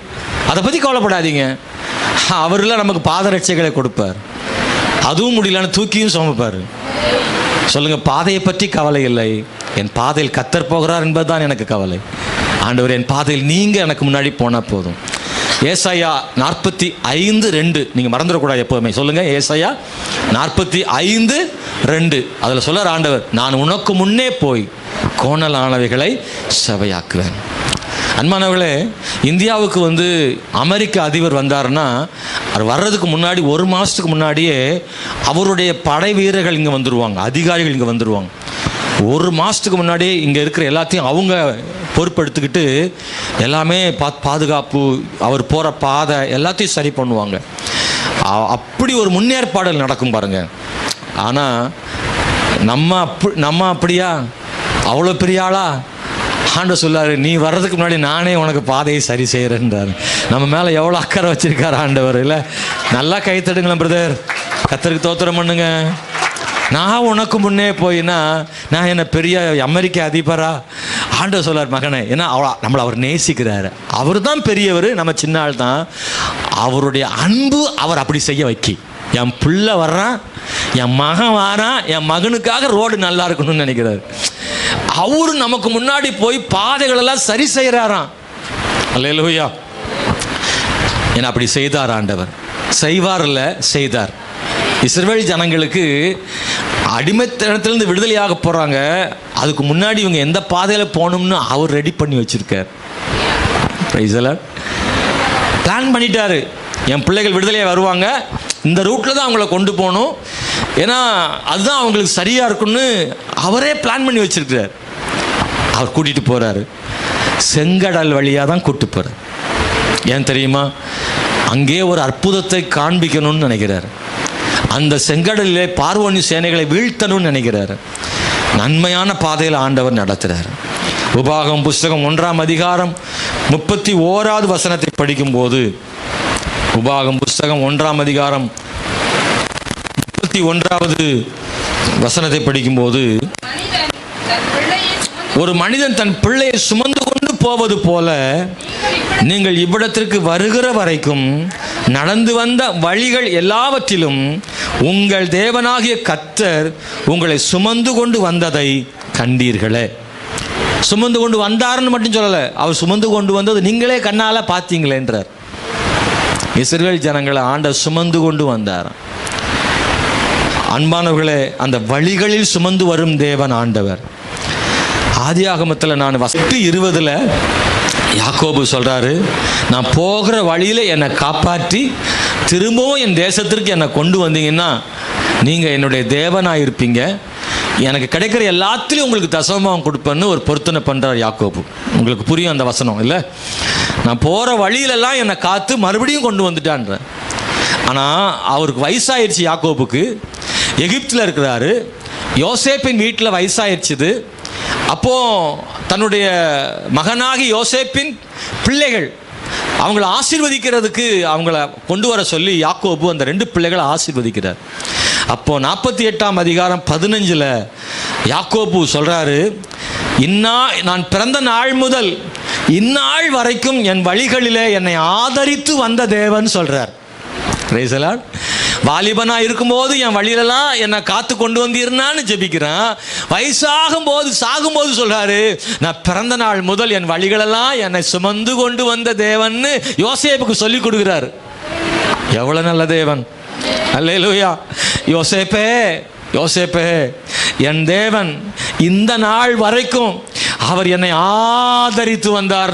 அதை பற்றி கவலைப்படாதீங்க. அவரில் நமக்கு பாதரட்சைகளை கொடுப்பார். அதுவும் முடியலன்னு தூக்கியும் சுமப்பார். சொல்லுங்கள், பாதையை பற்றி கவலை இல்லை, என் பாதையில் கர்த்தர் போகிறார் என்பதுதான் எனக்கு கவலை. ஆண்டவர், என் பாதையில் நீங்கள் எனக்கு முன்னாடி போனால் போதும். ஏசாயா 45:2 நீங்கள் மறந்துடக்கூடாது எப்போதுமே. சொல்லுங்கள், ஏசாயா 45:2. அதில் சொல்கிறார் ஆண்டவர், நான் உனக்கு முன்னே போய் கோணலானவைகளை செவையாக்குவேன். அன்பானவர்களே, இந்தியாவுக்கு அமெரிக்க அதிபர் வந்தாருன்னா, அவர் வர்றதுக்கு முன்னாடி 1 மாதத்துக்கு முன்னாடியே அவருடைய படை வீரர்கள் இங்கே வந்துடுவாங்க, அதிகாரிகள் இங்கே வந்துடுவாங்க. 1 மாதத்துக்கு முன்னாடியே இங்கே இருக்கிற எல்லாத்தையும் அவங்க பொறுப்பெடுத்துக்கிட்டு எல்லாமே பாதுகாப்பு, அவர் போகிற பாதை எல்லாத்தையும் சரி பண்ணுவாங்க. அப்படி ஒரு முன்னேற்பாடுகள் நடக்கும் பாருங்க. ஆனால் நம்ம அப்படியா? அவ்வளோ பெரிய ஆளா? ஆண்டவர் சொல்லாரு, நீ வர்றதுக்கு முன்னாடி நானே உனக்கு பாதையை சரி செய்கிறேன்றார். நம்ம மேலே எவ்வளோ அக்கறை வச்சிருக்காரு ஆண்டவர் இல்லை? நல்லா கைத்தடுங்களேன் பிரதர், கர்த்தருக்கு தோத்திரம் பண்ணுங்க. நான் உனக்கு முன்னே போயின்னா நான் என்ன பெரிய அமெரிக்க அதிபரா? ஆண்டவர் சொல்லார், மகனே, ஏன்னா நம்மளை அவர் நேசிக்கிறாரு. அவர் தான் பெரியவர், நம்ம சின்ன ஆள் தான். அவருடைய அன்பு அவர் அப்படி செய்ய வைக்கி. என் பிள்ளை வர்றான், என் மகன் வாரான், என் மகனுக்காக ரோடு நல்லா இருக்கணும்னு நினைக்கிறாரு. அவரு நமக்கு முன்னாடி போய் பாதைகளெல்லாம் சரி செய்கிறாராம். அல்லேலூயா. ஏன்னா அப்படி செய்தார் ஆண்டவர். செய்வார்ல, செய்தார். இஸ்ரவேல் ஜனங்களுக்கு அடிமைத்தனத்திலிருந்து விடுதலையாக போகிறாங்க. அதுக்கு முன்னாடி இவங்க எந்த பாதையில் போகணும்னு அவர் ரெடி பண்ணி வச்சிருக்கார். பிளான் பண்ணிட்டாரு. என் பிள்ளைகள் விடுதலையாக வருவாங்க, இந்த ரூட்டில் தான் அவங்கள கொண்டு போகணும், ஏன்னா அதுதான் அவங்களுக்கு சரியாக இருக்குன்னு அவரே பிளான் பண்ணி வச்சிருக்கிறார். அவர் கூட்டிகிட்டு போகிறாரு. செங்கடல் வழியாக தான் கூப்பிட்டு போகிறார். ஏன் தெரியுமா? அங்கே ஒரு அற்புதத்தை காண்பிக்கணும்னு நினைக்கிறார். அந்த செங்கடலிலே பார்வோனி சேனைகளை வீழ்த்தணும்னு நினைக்கிறார். நன்மையான பாதையில் ஆண்டவர் நடத்துகிறார். உபாகம் புஸ்தகம் 1ஆம் அதிகாரம் 31வது வசனத்தை படிக்கும்போது, உபாகம் புஸ்தகம் 1ஆம் அதிகாரம் 31வது வசனத்தை படிக்கும்போது, ஒரு மனிதன் தன் பிள்ளையை சுமந்து கொண்டு போவது போல நீங்கள் இவ்விடத்திற்கு வருகிற வரைக்கும் நடந்து வந்த வழிகள் எல்லாவற்றிலும் உங்கள் தேவனாகிய கர்த்தர் உங்களை சுமந்து கொண்டு வந்ததை கண்டீர்களே. சுமந்து கொண்டு வந்தாருன்னு மட்டும் சொல்லலை, அவர் சுமந்து கொண்டு வந்தது நீங்களே கண்ணால் பார்த்தீங்களேன்றார். இஸ்ரவேல் ஜனங்களை ஆண்டவர் சுமந்து கொண்டு வந்தார். அன்பானவர்களே, அந்த வழிகளில் சுமந்து வரும் தேவன் ஆண்டவர். ஆதியாகமத்தில் நான் 8:20 யாக்கோபு சொல்கிறாரு, நான் போகிற வழியில் என்னை காப்பாற்றி திரும்பவும் என் தேசத்திற்கு என்னை கொண்டு வந்தீங்கன்னா நீங்கள் என்னுடைய தேவனாக இருப்பீங்க, எனக்கு கிடைக்கிற எல்லாத்துலேயும் உங்களுக்கு தசமம் கொடுப்பேன்னு ஒரு பொருத்தனை பண்ணுறார் யாக்கோபு. உங்களுக்கு புரியும் அந்த வசனம் இல்லை? நான் போகிற வழியிலெல்லாம் என்னை காத்து மறுபடியும் கொண்டு வந்துட்டான்ற. ஆனால் அவருக்கு வயசாயிடுச்சு. யாக்கோபுக்கு எகிப்தில் இருக்கிறாரு. யோசேப்பின் வீட்டில் வயசாயிடுச்சுது. அப்போது தன்னுடைய மகனாகி யோசேப்பின் பிள்ளைகள் அவங்கள ஆசீர்வதிக்கிறதுக்கு அவங்கள கொண்டு வர சொல்லி யாக்கோபு அந்த 2 பிள்ளைகளை ஆசீர்வதிக்கிறார். அப்போது 48ஆம் அதிகாரம் 15 யாக்கோபு சொல்கிறாரு, நான் பிறந்த நாள் முதல் இந்நாள் வரைக்கும் என் வழிகளிலே என்னை ஆதரித்து வந்த தேவன் சொல்கிறார். Praise the Lord. வாலிபனாக இருக்கும்போது என் வழியிலெல்லாம் என்னை காத்து கொண்டு வந்தீர்னான்னு ஜெபிக்கிறேன். வயசாகும் போது சாகும்போது சொல்கிறாரு, நான் பிறந்த நாள் முதல் என் வழிகளெல்லாம் என்னை சுமந்து கொண்டு வந்த தேவன்னு யோசேப்புக்கு சொல்லி கொடுக்குறாரு. எவ்வளோ நல்ல தேவன்! அல்லேலூயா. யோசேப்பே, யோசேப்பே, என் தேவன் இந்த நாள் வரைக்கும் அவர் என்னை ஆதரித்து வந்தார்.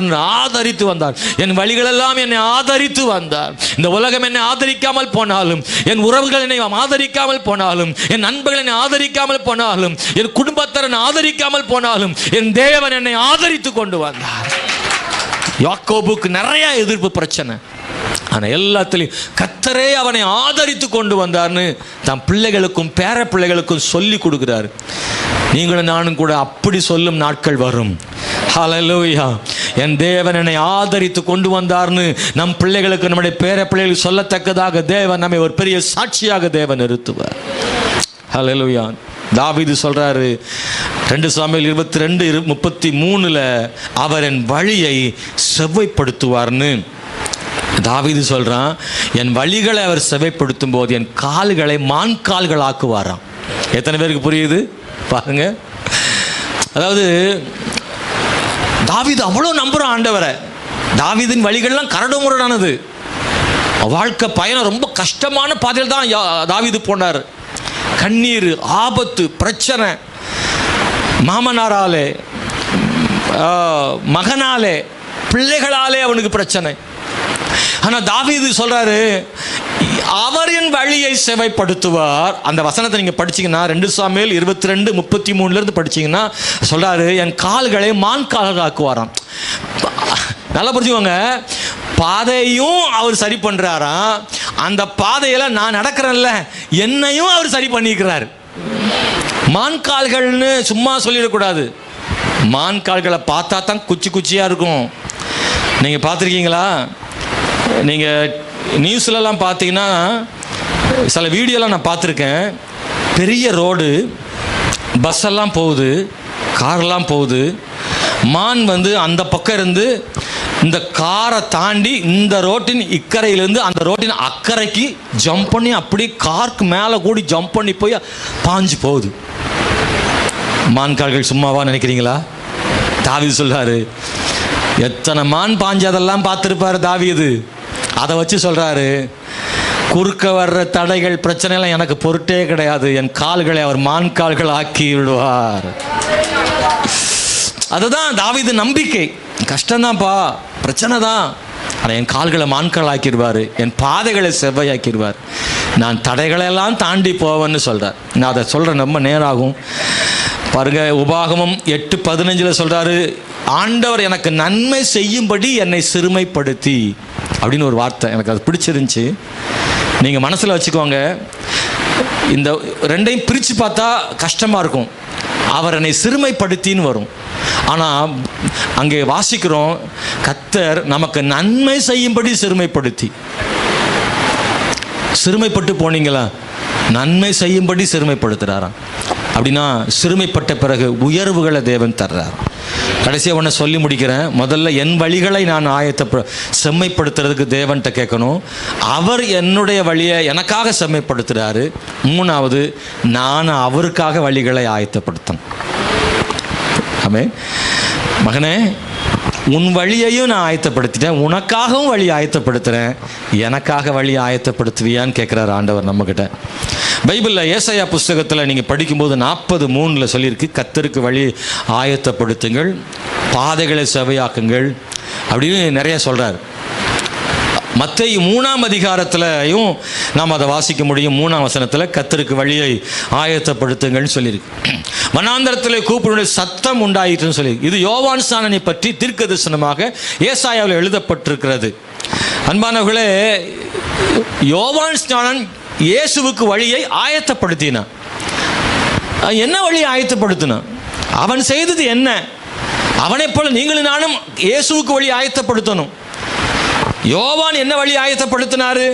என் வழிகளெல்லாம் என்னை ஆதரித்து வந்தார். இந்த உலகம் என்னை ஆதரிக்காமல் போனாலும், என் உறவுகள் என்னை ஆதரிக்காமல் போனாலும், என் நண்பர்கள் என்னை ஆதரிக்காமல் போனாலும், என் குடும்பத்தார் என்னை ஆதரிக்காமல் போனாலும், என் தேவன் என்னை ஆதரித்து கொண்டு வந்தார். யாக்கோபுக்கு நிறைய எதிர்ப்பு பிரச்சனை, ஆனால் எல்லாத்திலையும் கர்த்தரே அவனை ஆதரித்து கொண்டு வந்தார்னு தன் பிள்ளைகளுக்கும் பேர பிள்ளைகளுக்கும் சொல்லி கொடுக்குறாரு. நீங்களும் நானும் கூட அப்படி சொல்லும் நாட்கள் வரும். ஹல்லேலூயா. என் தேவன் என்னை ஆதரித்து கொண்டு வந்தார்னு நம் பிள்ளைகளுக்கு, நம்முடைய பேர பிள்ளைகளுக்கு சொல்லத்தக்கதாக தேவன் நம்மை ஒரு பெரிய சாட்சியாக தேவன் நிறுத்துவார். ஹல்லேலூயா. தாவீது சொல்றாரு 2 சாமுவேல் 22:33 அவர் என் வழியை செவ்வைப்படுத்துவார்னு. தாவீது சொல்றான், என் வழிகளை அவர் செவ்வைப்படுத்தும் போது என் கால்களை மான் கால்கள் ஆக்குவாராம். எத்தனை பேருக்கு புரியுது பாருங்க. அதாவது தாவீது அவ்வளோ நம்புறான் ஆண்டவரை. தாவீதின் வழிகள்லாம் கரடுமுரடானது. வாழ்க்கை பயணம் ரொம்ப கஷ்டமான பாதையில் தான் தாவீது போனார். கண்ணீர், ஆபத்து, பிரச்சனை, மாமனாராலே, மகனாலே, பிள்ளைகளாலே அவனுக்கு பிரச்சனை. ஆனால் தாவீது சொல்றாரு, அவர் என் வழியை செவைப்படுத்துவார். அந்த வசனத்தை நீங்கள் படிச்சீங்கன்னா 2 சாமுவேல் 22:33 படிச்சீங்கன்னா சொல்றாரு, என் கால்களை மான் கால்கள் ஆக்குவாராம். நல்லா புரிஞ்சுக்கோங்க, பாதையும் அவர் சரி பண்றாராம், அந்த பாதையில் நான் நடக்கிறேன்ல, என்னையும் அவர் சரி பண்ணிக்கிறார். மான் கால்கள்னு சும்மா சொல்லிடக்கூடாது. மான் கால்களை பார்த்தா தான் குச்சி குச்சியாக இருக்கும். நீங்கள் பார்த்துருக்கீங்களா? நீங்கள் நியூஸ்லலாம் பார்த்தீங்கன்னா, சில வீடியோலாம் நான் பார்த்துருக்கேன். பெரிய ரோடு, பஸ்ஸெல்லாம் போகுது, கார்லாம் போகுது. மான் வந்து அந்த பக்கம் இருந்து இந்த காரை தாண்டி இந்த ரோட்டின் இக்கரையிலேருந்து அந்த ரோட்டின் அக்கறைக்கு ஜம்ப் பண்ணி அப்படி காருக்கு மேலே கூடி ஜம்ப் பண்ணி போய் பாஞ்சு போகுது. மான் கால்கள் சும்மாவா நினைக்கிறீங்களா? தாவீது சொல்றாரு, எத்தனை மான் பாஞ்சு அதெல்லாம் பார்த்துருப்பாரு தாவீது. அதை வச்சு சொல்றாரு, குறுக்க வர்ற தடைகள் பிரச்சனைலாம் எனக்கு பொருட்டே கிடையாது, என் கால்களை அவர் மான் கால்கள் ஆக்கி விடுவார். அதுதான் தாவீது நம்பிக்கை. கஷ்டம்தான்ப்பா, பிரச்சனை தான், ஆனால் என் கால்களை மான்கால் ஆக்கிடுவார், என் பாதைகளை செவ்வையாக்கிடுவார், நான் தடைகளெல்லாம் தாண்டி போவேன்னு சொல்கிறார். நான் அதை சொல்கிறேன், ரொம்ப நேராகும் பாருங்க. உபாகமம் 8:15 சொல்கிறாரு, ஆண்டவர் எனக்கு நன்மை செய்யும்படி என்னை சிறுமைப்படுத்தி அப்படின்னு ஒரு வார்த்தை. எனக்கு அது பிடிச்சிருந்துச்சு. நீங்கள் மனசில் வச்சுக்கோங்க. இந்த ரெண்டையும் பிரித்து பார்த்தா கஷ்டமாக இருக்கும். அவர் என்னை சிறுமைப்படுத்தின்னு வரும். ஆனால் அங்கே வாசிக்கிறோம், கர்த்தர் நமக்கு நன்மை செய்யும்படி சிறுமைப்படுத்தி. சிறுமைப்பட்டு போனீங்களா? நன்மை செய்யும்படி சிறுமைப்படுத்துகிறாராம். அப்படின்னா சிறுமைப்பட்ட பிறகு உயர்வுகளை தேவன் தர்றார். கடைசியாக ஒன்று சொல்லி முடிக்கிறேன். முதல்ல என் வழிகளை நான் செம்மைப்படுத்துறதுக்கு தேவன்கிட்ட கேட்கணும். அவர் என்னுடைய வழியை எனக்காக செம்மைப்படுத்துகிறாரு. மூணாவது, நான் அவருக்காக வழிகளை ஆயத்தப்படுத்தணும். ஆமென். மகனே, உன் வழியையும் நான் ஆயத்தப்படுத்திட்டேன், உனக்காகவும் வழி ஆயத்தப்படுத்துகிறேன், எனக்காக வழி ஆயத்தப்படுத்துவியான்னு கேட்குறாரு ஆண்டவர் நம்மக்கிட்ட. பைபிளில் ஏசாயா புஸ்தகத்தில் நீங்கள் படிக்கும்போது 40:3 சொல்லியிருக்கு, கர்த்தருக்கு வழி ஆயத்தப்படுத்துங்கள், பாதைகளை செவையாக்குங்கள் அப்படின்னு நிறைய சொல்கிறார். மத்தேயு 3ஆம் அதிகாரத்திலையும் நாம் அதை வாசிக்க முடியும். 3ஆம் வசனத்தில் கர்த்தருக்கு வழியை ஆயத்தப்படுத்துங்கள்னு சொல்லியிருக்கு. வனாந்தரத்தில் கூப்பிடுடைய சத்தம் உண்டாயிற்றுன்னு சொல்லி, இது யோவான் ஸ்நானனை பற்றி தீர்க்க தரிசனமாக ஏசாயாவில் எழுதப்பட்டிருக்கிறது. அன்பானவர்களே, யோவான் ஸ்நானன் இயேசுவுக்கு வழியை ஆயத்தப்படுத்தினான். என்ன வழியை ஆயத்தப்படுத்தினான்? அவன் செய்தது என்ன? அவனைப் போல நீங்களும் நானும் இயேசுவுக்கு வழி ஆயத்தப்படுத்தணும். யோவான் என்ன வழி ஆயத்தப்படுத்தினாரு?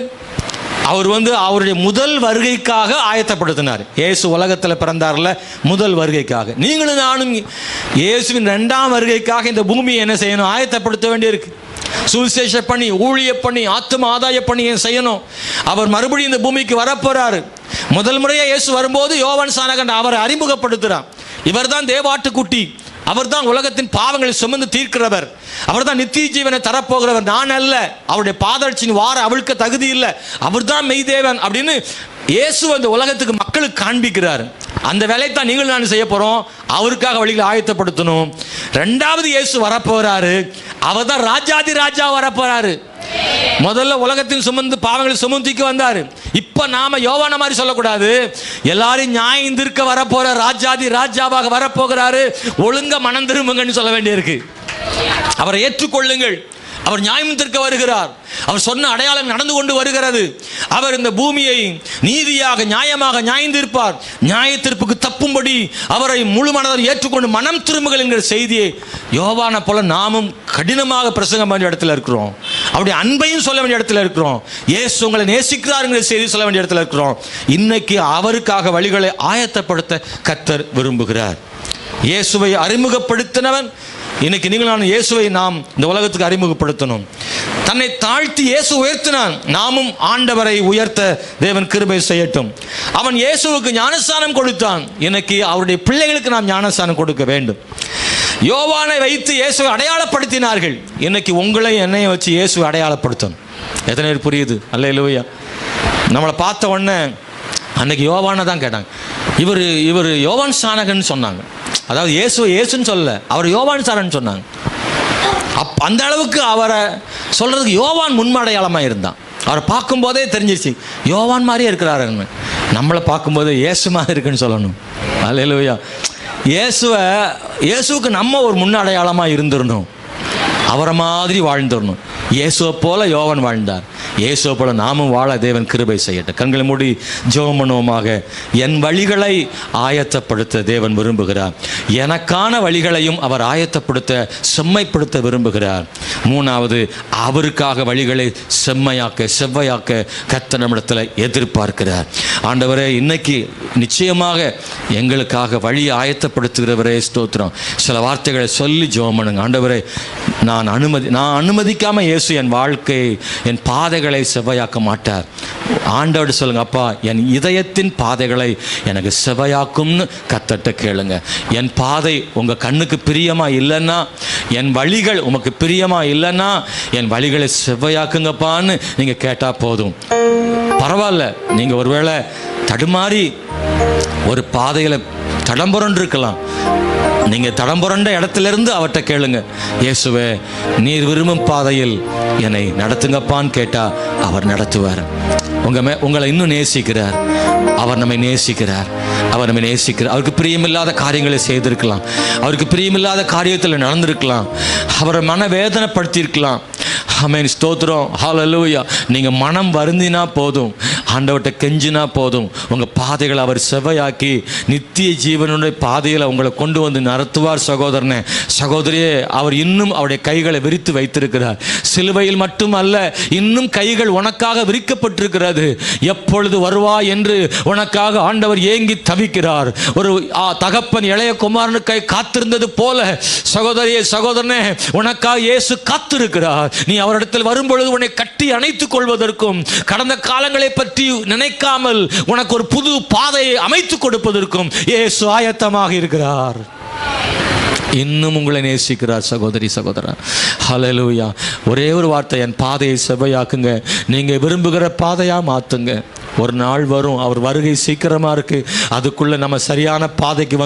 அவர் அவருடைய முதல் வருகைக்காக ஆயத்தப்படுத்தினார். இயேசு உலகத்தில் பிறந்தார்ல, முதல் வருகைக்காக. நீங்களும் நானும் இயேசுவின் 2ஆம் வருகைக்காக இந்த பூமியை என்ன செய்யணும்? ஆயத்தப்படுத்த வேண்டியிருக்கு. சுவிசேஷ பணி, ஊழிய பணி, ஆத்தும ஆதாய பணியை செய்யணும். அவர் மறுபடியும் இந்த பூமிக்கு வரப்போறாரு. முதல் முறையாக இயேசு வரும்போது யோவான் ஸ்நானகன் அவரை அறிமுகப்படுத்துகிறார். இவர் தான் தேவாட்டுக்குட்டி, அவர் தான் உலகத்தின் பாவங்களை சுமந்து தீர்க்கிறவர், அவர் தான் நித்திய ஜீவனை தரப்போகிறவர், நான் அல்ல, அவருடைய பாதரட்சியின் வார அவளுக்கு தகுதி இல்லை, அவர் தான் மெய்தேவன் அப்படின்னு இயேசு அந்த உலகத்துக்கு மக்களுக்கு காண்பிக்கிறார். அந்த வேலையை தான் நீங்கள் நான் செய்ய போகிறோம். அவருக்காக வழிகளை ஆயத்தப்படுத்தணும். 2வது இயேசு வரப்போகிறாரு. அவர் தான் ராஜாதி ராஜா வரப்போகிறாரு. முதல்ல உலகத்தின் சுமந்து பாவங்களை சுமந்திக்கு வந்தார். இப்போ நாம யோவான மாதிரி சொல்லக்கூடாது. எல்லாரும் நியாயம் தீர்க்க வரப்போற ராஜாதி ராஜாவாக வரப்போகிறாரு. ஒழுங்க மனம் திரும்புங்கன்னு சொல்ல வேண்டியிருக்கு. அவரை ஏற்றுக்கொள்ளுங்கள். அவர் நியாயம் தீர்க்க வருகிறார். அவர் சொன்ன அடையாளம் நடந்து கொண்டு வருகிறது. அவர் இந்த பூமியை நீதியாக நியாயமாக நியாயம் தீர்ப்பார். நியாய தீர்ப்புக்கு தப்பும்படி அவரை முழு மனதை ஏற்றுக்கொண்டு மனம் திரும்புகள் என்கிற செய்தியை யோவானை போல நாமும் கடினமாக பிரசங்கம் வேண்டிய இடத்துல இருக்கிறோம். அப்படி அன்பையும் சொல்ல வேண்டிய இடத்துல இருக்கிறோம். இயேசு உங்களை நேசிக்கிறார் என்கிற செய்தி சொல்ல வேண்டிய இடத்துல இருக்கிறோம். இன்னைக்கு அவருக்காக வழிகளை ஆயத்தப்படுத்த கர்த்தர் விரும்புகிறார். இயேசுவை அறிமுகப்படுத்தினவன் இன்னைக்கு நீங்கள் நான் இயேசுவை நாம் இந்த உலகத்துக்கு அறிமுகப்படுத்தணும். தன்னை தாழ்த்தி இயேசு உயர்த்தினான். நாமும் ஆண்டவரை உயர்த்த தேவன் கிருபை செய்யட்டும். அவன் இயேசுவுக்கு ஞானஸ்தானம் கொடுத்தான். இன்னைக்கு அவருடைய பிள்ளைகளுக்கு நாம் ஞானஸ்தானம் கொடுக்க வேண்டும். யோவானை வைத்து இயேசுவை அடையாளப்படுத்தினார்கள். இன்னைக்கு உங்களை என்னையை வச்சு இயேசுவை அடையாளப்படுத்தணும். எத்தனை பேர் புரியுது? அல்லேலூயா. நம்மளை பார்த்த உடனே அன்னைக்கு யோவானை தான் கேட்டாங்க. இவர் யோவான் ஸ்நானகன் சொன்னாங்க. அதாவது இயேசுன்னு சொல்லல, அவர் யோவான் சாரன் சொன்னாங்க. அந்த அளவுக்கு அவரை சொல்றதுக்கு யோவான் முன்மடையாளமாக இருந்தான். அவரை பார்க்கும்போதே தெரிஞ்சிருச்சு யோவான் மாதிரியே இருக்கிறாருன்னு. நம்மளை பார்க்கும்போது இயேசு மாதிரி இருக்குன்னு சொல்லணும். அல்லேலூயா. இயேசுவுக்கு நம்ம ஒரு முன்னடையாளமாக இருந்துடணும். அவரை மாதிரி வாழ்ந்துடணும். இயேசுவை போல யோவான் வாழ்ந்தார். இயேசுவை போல நாமும் வாழ தேவன் கிருபை செய்யட்டும். கண்களை மூடி ஜெபம் பண்ணுவோமாக. என் வழிகளை ஆயத்தப்படுத்த தேவன் விரும்புகிறார். எனக்கான வழிகளையும் அவர் ஆயத்தப்படுத்த செம்மைப்படுத்த விரும்புகிறார். மூணாவது, அவருக்காக வழிகளை செவ்வையாக்க கர்த்தர் நம்மிடத்தில் எதிர்பார்க்கிறார். ஆண்டவரே, இன்னைக்கு நிச்சயமாக எங்களுக்காக வழியை ஆயத்தப்படுத்துகிறவரே ஸ்தோத்திரம். சில வார்த்தைகளை சொல்லி ஜெபம் பண்ணுங்க. ஆண்டவரே, நான் அனுமதிக்காம இயேசு என் வாழ்க்கை, என் பாதைகளை செவ்வையாக்க மாட்டார். ஆண்டவர் சொல்லுங்க, அப்பா என் இதயத்தின் பாதைகளை எனக்கு செவ்வையாக்கும்னு கர்த்தர்ட்ட கேளுங்க. என் பாதை உங்க கண்ணுக்கு பிரியமா இல்லைன்னா, என் வழிகள் உமக்கு பிரியமா இல்லைன்னா என் வழிகளை செவ்வையாக்குங்கப்பான்னு நீங்க கேட்டா போதும். பரவாயில்ல, நீங்க ஒருவேளை தடுமாறி ஒரு பாதையில தடம்புரண்டு இருக்கலாம். நீங்க தடம்புரண்ட இடத்திலிருந்து அவர்கிட்ட கேளுங்க, இயேசுவே நீர் விரும்பும் பாதையில் என்னை நடத்துங்கப்பான்னு கேட்டா அவர் நடத்துவார். உங்களை இன்னும் நேசிக்கிறார். அவர் நம்மை நேசிக்கிறார். அவருக்கு பிரியமில்லாத காரியங்களை செய்திருக்கலாம். அவருக்கு பிரியமில்லாத காரியத்தில் நடந்திருக்கலாம். அவரை மனவேதனைப்படுத்தியிருக்கலாம். ஆமென், ஸ்தோத்திரம், ஹல்லேலூயா. நீங்கள் மனம் வருந்தினா போதும், ஆண்டவர்கிட்ட கெஞ்சினா போதும், உங்கள் பாதைகளை அவர் செவ்வையாக்கி நித்திய ஜீவனுடைய பாதையில் உங்களை கொண்டு வந்து நடத்துவார். சகோதரனே, சகோதரியே, அவர் இன்னும் அவருடைய கைகளை விரித்து வைத்திருக்கிறார். சிலுவையில் மட்டும் அல்ல, இன்னும் கைகள் உனக்காக விரிக்கப்பட்டிருக்கிறது. எப்பொழுது வருவாய் என்று உனக்காக ஆண்டவர் ஏங்கி தவிக்கிறார். ஒரு தகப்பன் இளைய குமாரனுக்காய் காத்திருந்தது போல சகோதரியே, சகோதரனே, உனக்காக இயேசு காத்திருக்கிறார். நீ அவரிடத்தில் வரும்பொழுது உன்னை கட்டி அணைத்துக் கொள்வதற்கும், கடந்த காலங்களை பற்றி நினைக்காமல் உனக்கு ஒரு புது பாதையை அமைத்துக் கொடுப்பதற்கும் இயேசு ஆயத்தமாக இருக்கிறார். இன்னும் உங்களை நேசிக்கிறார். சகோதரி, சகோதரன், ஹல்லேலூயா. ஒரே ஒரு வார்த்தை, என் பாதையை செவ்வையாக்குங்க. நீங்க விரும்புகிற பாதையா மாத்துங்க. ஒரு நாள் வரும், அவர் வருகை சீக்கிரமா இருக்கு. அதுக்குள்ள நம்ம சரியான பாதைக்கு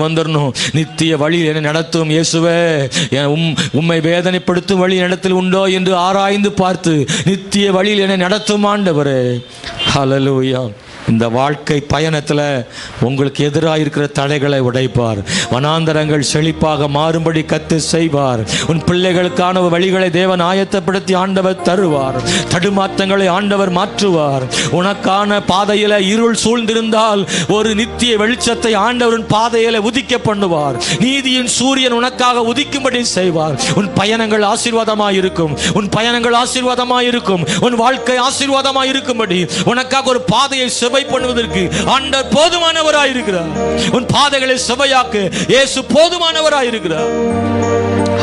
வந்துடணும். நித்திய வழியில் என்னை நடத்தும் இயேசுவே, உம்மை வேதனைப்படுத்தும் வழி இடத்தில் உண்டோ என்று ஆராய்ந்து பார்த்து நித்திய வழியில் என்னை நடத்தும் ஆண்டவரே. ஹல்லேலூயா. இந்த வாழ்க்கை பயணத்தில் உங்களுக்கு எதிராக இருக்கிற தடைகளை உடைப்பார். வனாந்தரங்கள் செழிப்பாக மாறும்படி கர்த்தர் செய்வார். உன் பிள்ளைகளுக்கான வழிகளை தேவன் ஆயத்தப்படுத்தி ஆண்டவர் தருவார். தடுமாற்றங்களை ஆண்டவர் மாற்றுவார். உனக்கான பாதையில இருள் சூழ்ந்திருந்தால் ஒரு நித்திய வெளிச்சத்தை ஆண்டவரின் பாதையில உதிக்க பண்ணுவார். நீதியின் சூரியன் உனக்காக உதிக்கும்படி செய்வார். உன் பயணங்கள் ஆசீர்வாதமாயிருக்கும். உன் வாழ்க்கை ஆசீர்வாதமாயிருக்கும்படி உனக்காக ஒரு பாதையை பண்ணுவதற்கு ஆண்டவர் போதுமானவராயிருக்கிறார். உன் பாதைகளை செவ்வையாக்க இயேசு போதுமானவராயிருக்கிறார்.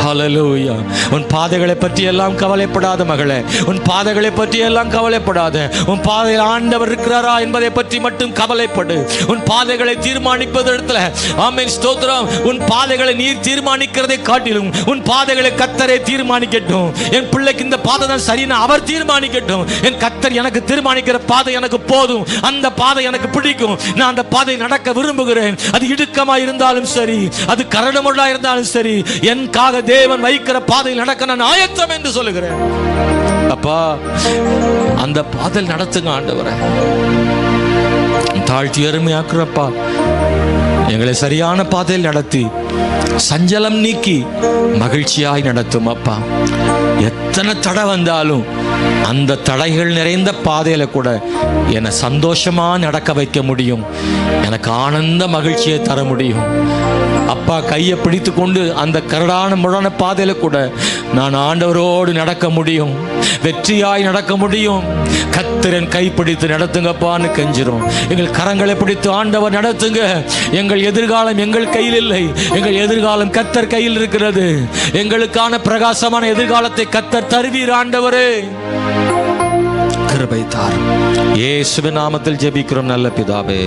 ஹல்லேலூயா. உன் பாதைகளை பற்றி எல்லாம் கவலைப்படாத மகளே, உன் பாதைகளை பற்றி எல்லாம் கவலைப்படாத. உன் பாதையில் ஆண்டவர் இருக்கிறாரா என்பதை பற்றி மட்டும் கவலைப்படு. உன் பாதைகளை தீர்மானிப்பதிடத்துல, ஆமென், ஸ்தோத்திரம், உன் பாதைகளை நீர் தீர்மானிக்கிறதை காட்டிலும் உன் பாதைகளை கர்த்தரே தீர்மானிக்கட்டும். என் பிள்ளைக்கு இந்த பாதை தான் சரின்னு அவர் தீர்மானிக்கட்டும். என் கர்த்தர் எனக்கு தீர்மானிக்கிற பாதை எனக்கு போதும். அந்த பாதை எனக்கு பிடிக்கும். நான் அந்த பாதை நடக்க விரும்புகிறேன். அது இடுக்கமா இருந்தாலும் சரி, அது கரடுமுரடா இருந்தாலும் சரி, எனக்காக தேவன் வைக்கிற பாதையில் நடக்க நான் ஆயத்தம் என்று சொல்லுகிறேன். அப்பா, அந்த பாதையில் நடத்துங்க ஆண்டவரே. தாழ்த்தி அருமையாக்குறப்பா, எங்களை சரியான பாதையில் நடத்தி சஞ்சலம் நீக்கி மகிழ்ச்சியாய் நடத்தும் அப்பா. எத்தனை தடை வந்தாலும் அந்த தடைகள் நிறைந்த பாதையில கூட என்னை சந்தோஷமா நடக்க வைக்க முடியும். எனக்கு ஆனந்த மகிழ்ச்சியை தர முடியும். அப்பா, கையை பிடித்து கொண்டு அந்த கரடான முரண பாதையில கூட நான் ஆண்டவரோடு நடக்க முடியும். வெற்றியாய் நடக்க முடியும். கர்த்தர் கைப்பிடித்து நடத்துங்கப்பான்னு கெஞ்சிரும். எங்கள் கரங்களை பிடித்து ஆண்டவர் நடத்துங்க. எங்கள் எதிர்காலம் எங்கள் கையில் இல்லை. எங்கள் எதிர்காலம் கர்த்தர் கையில் இருக்கிறது. எங்களுக்கான பிரகாசமான எதிர்காலத்தை கர்த்தர் தருவீர் ஆண்டவரே. கிருபை தாரும். இயேசுவின் நாமத்தில் ஜெபிக்கிறோம் நல்ல பிதாவே.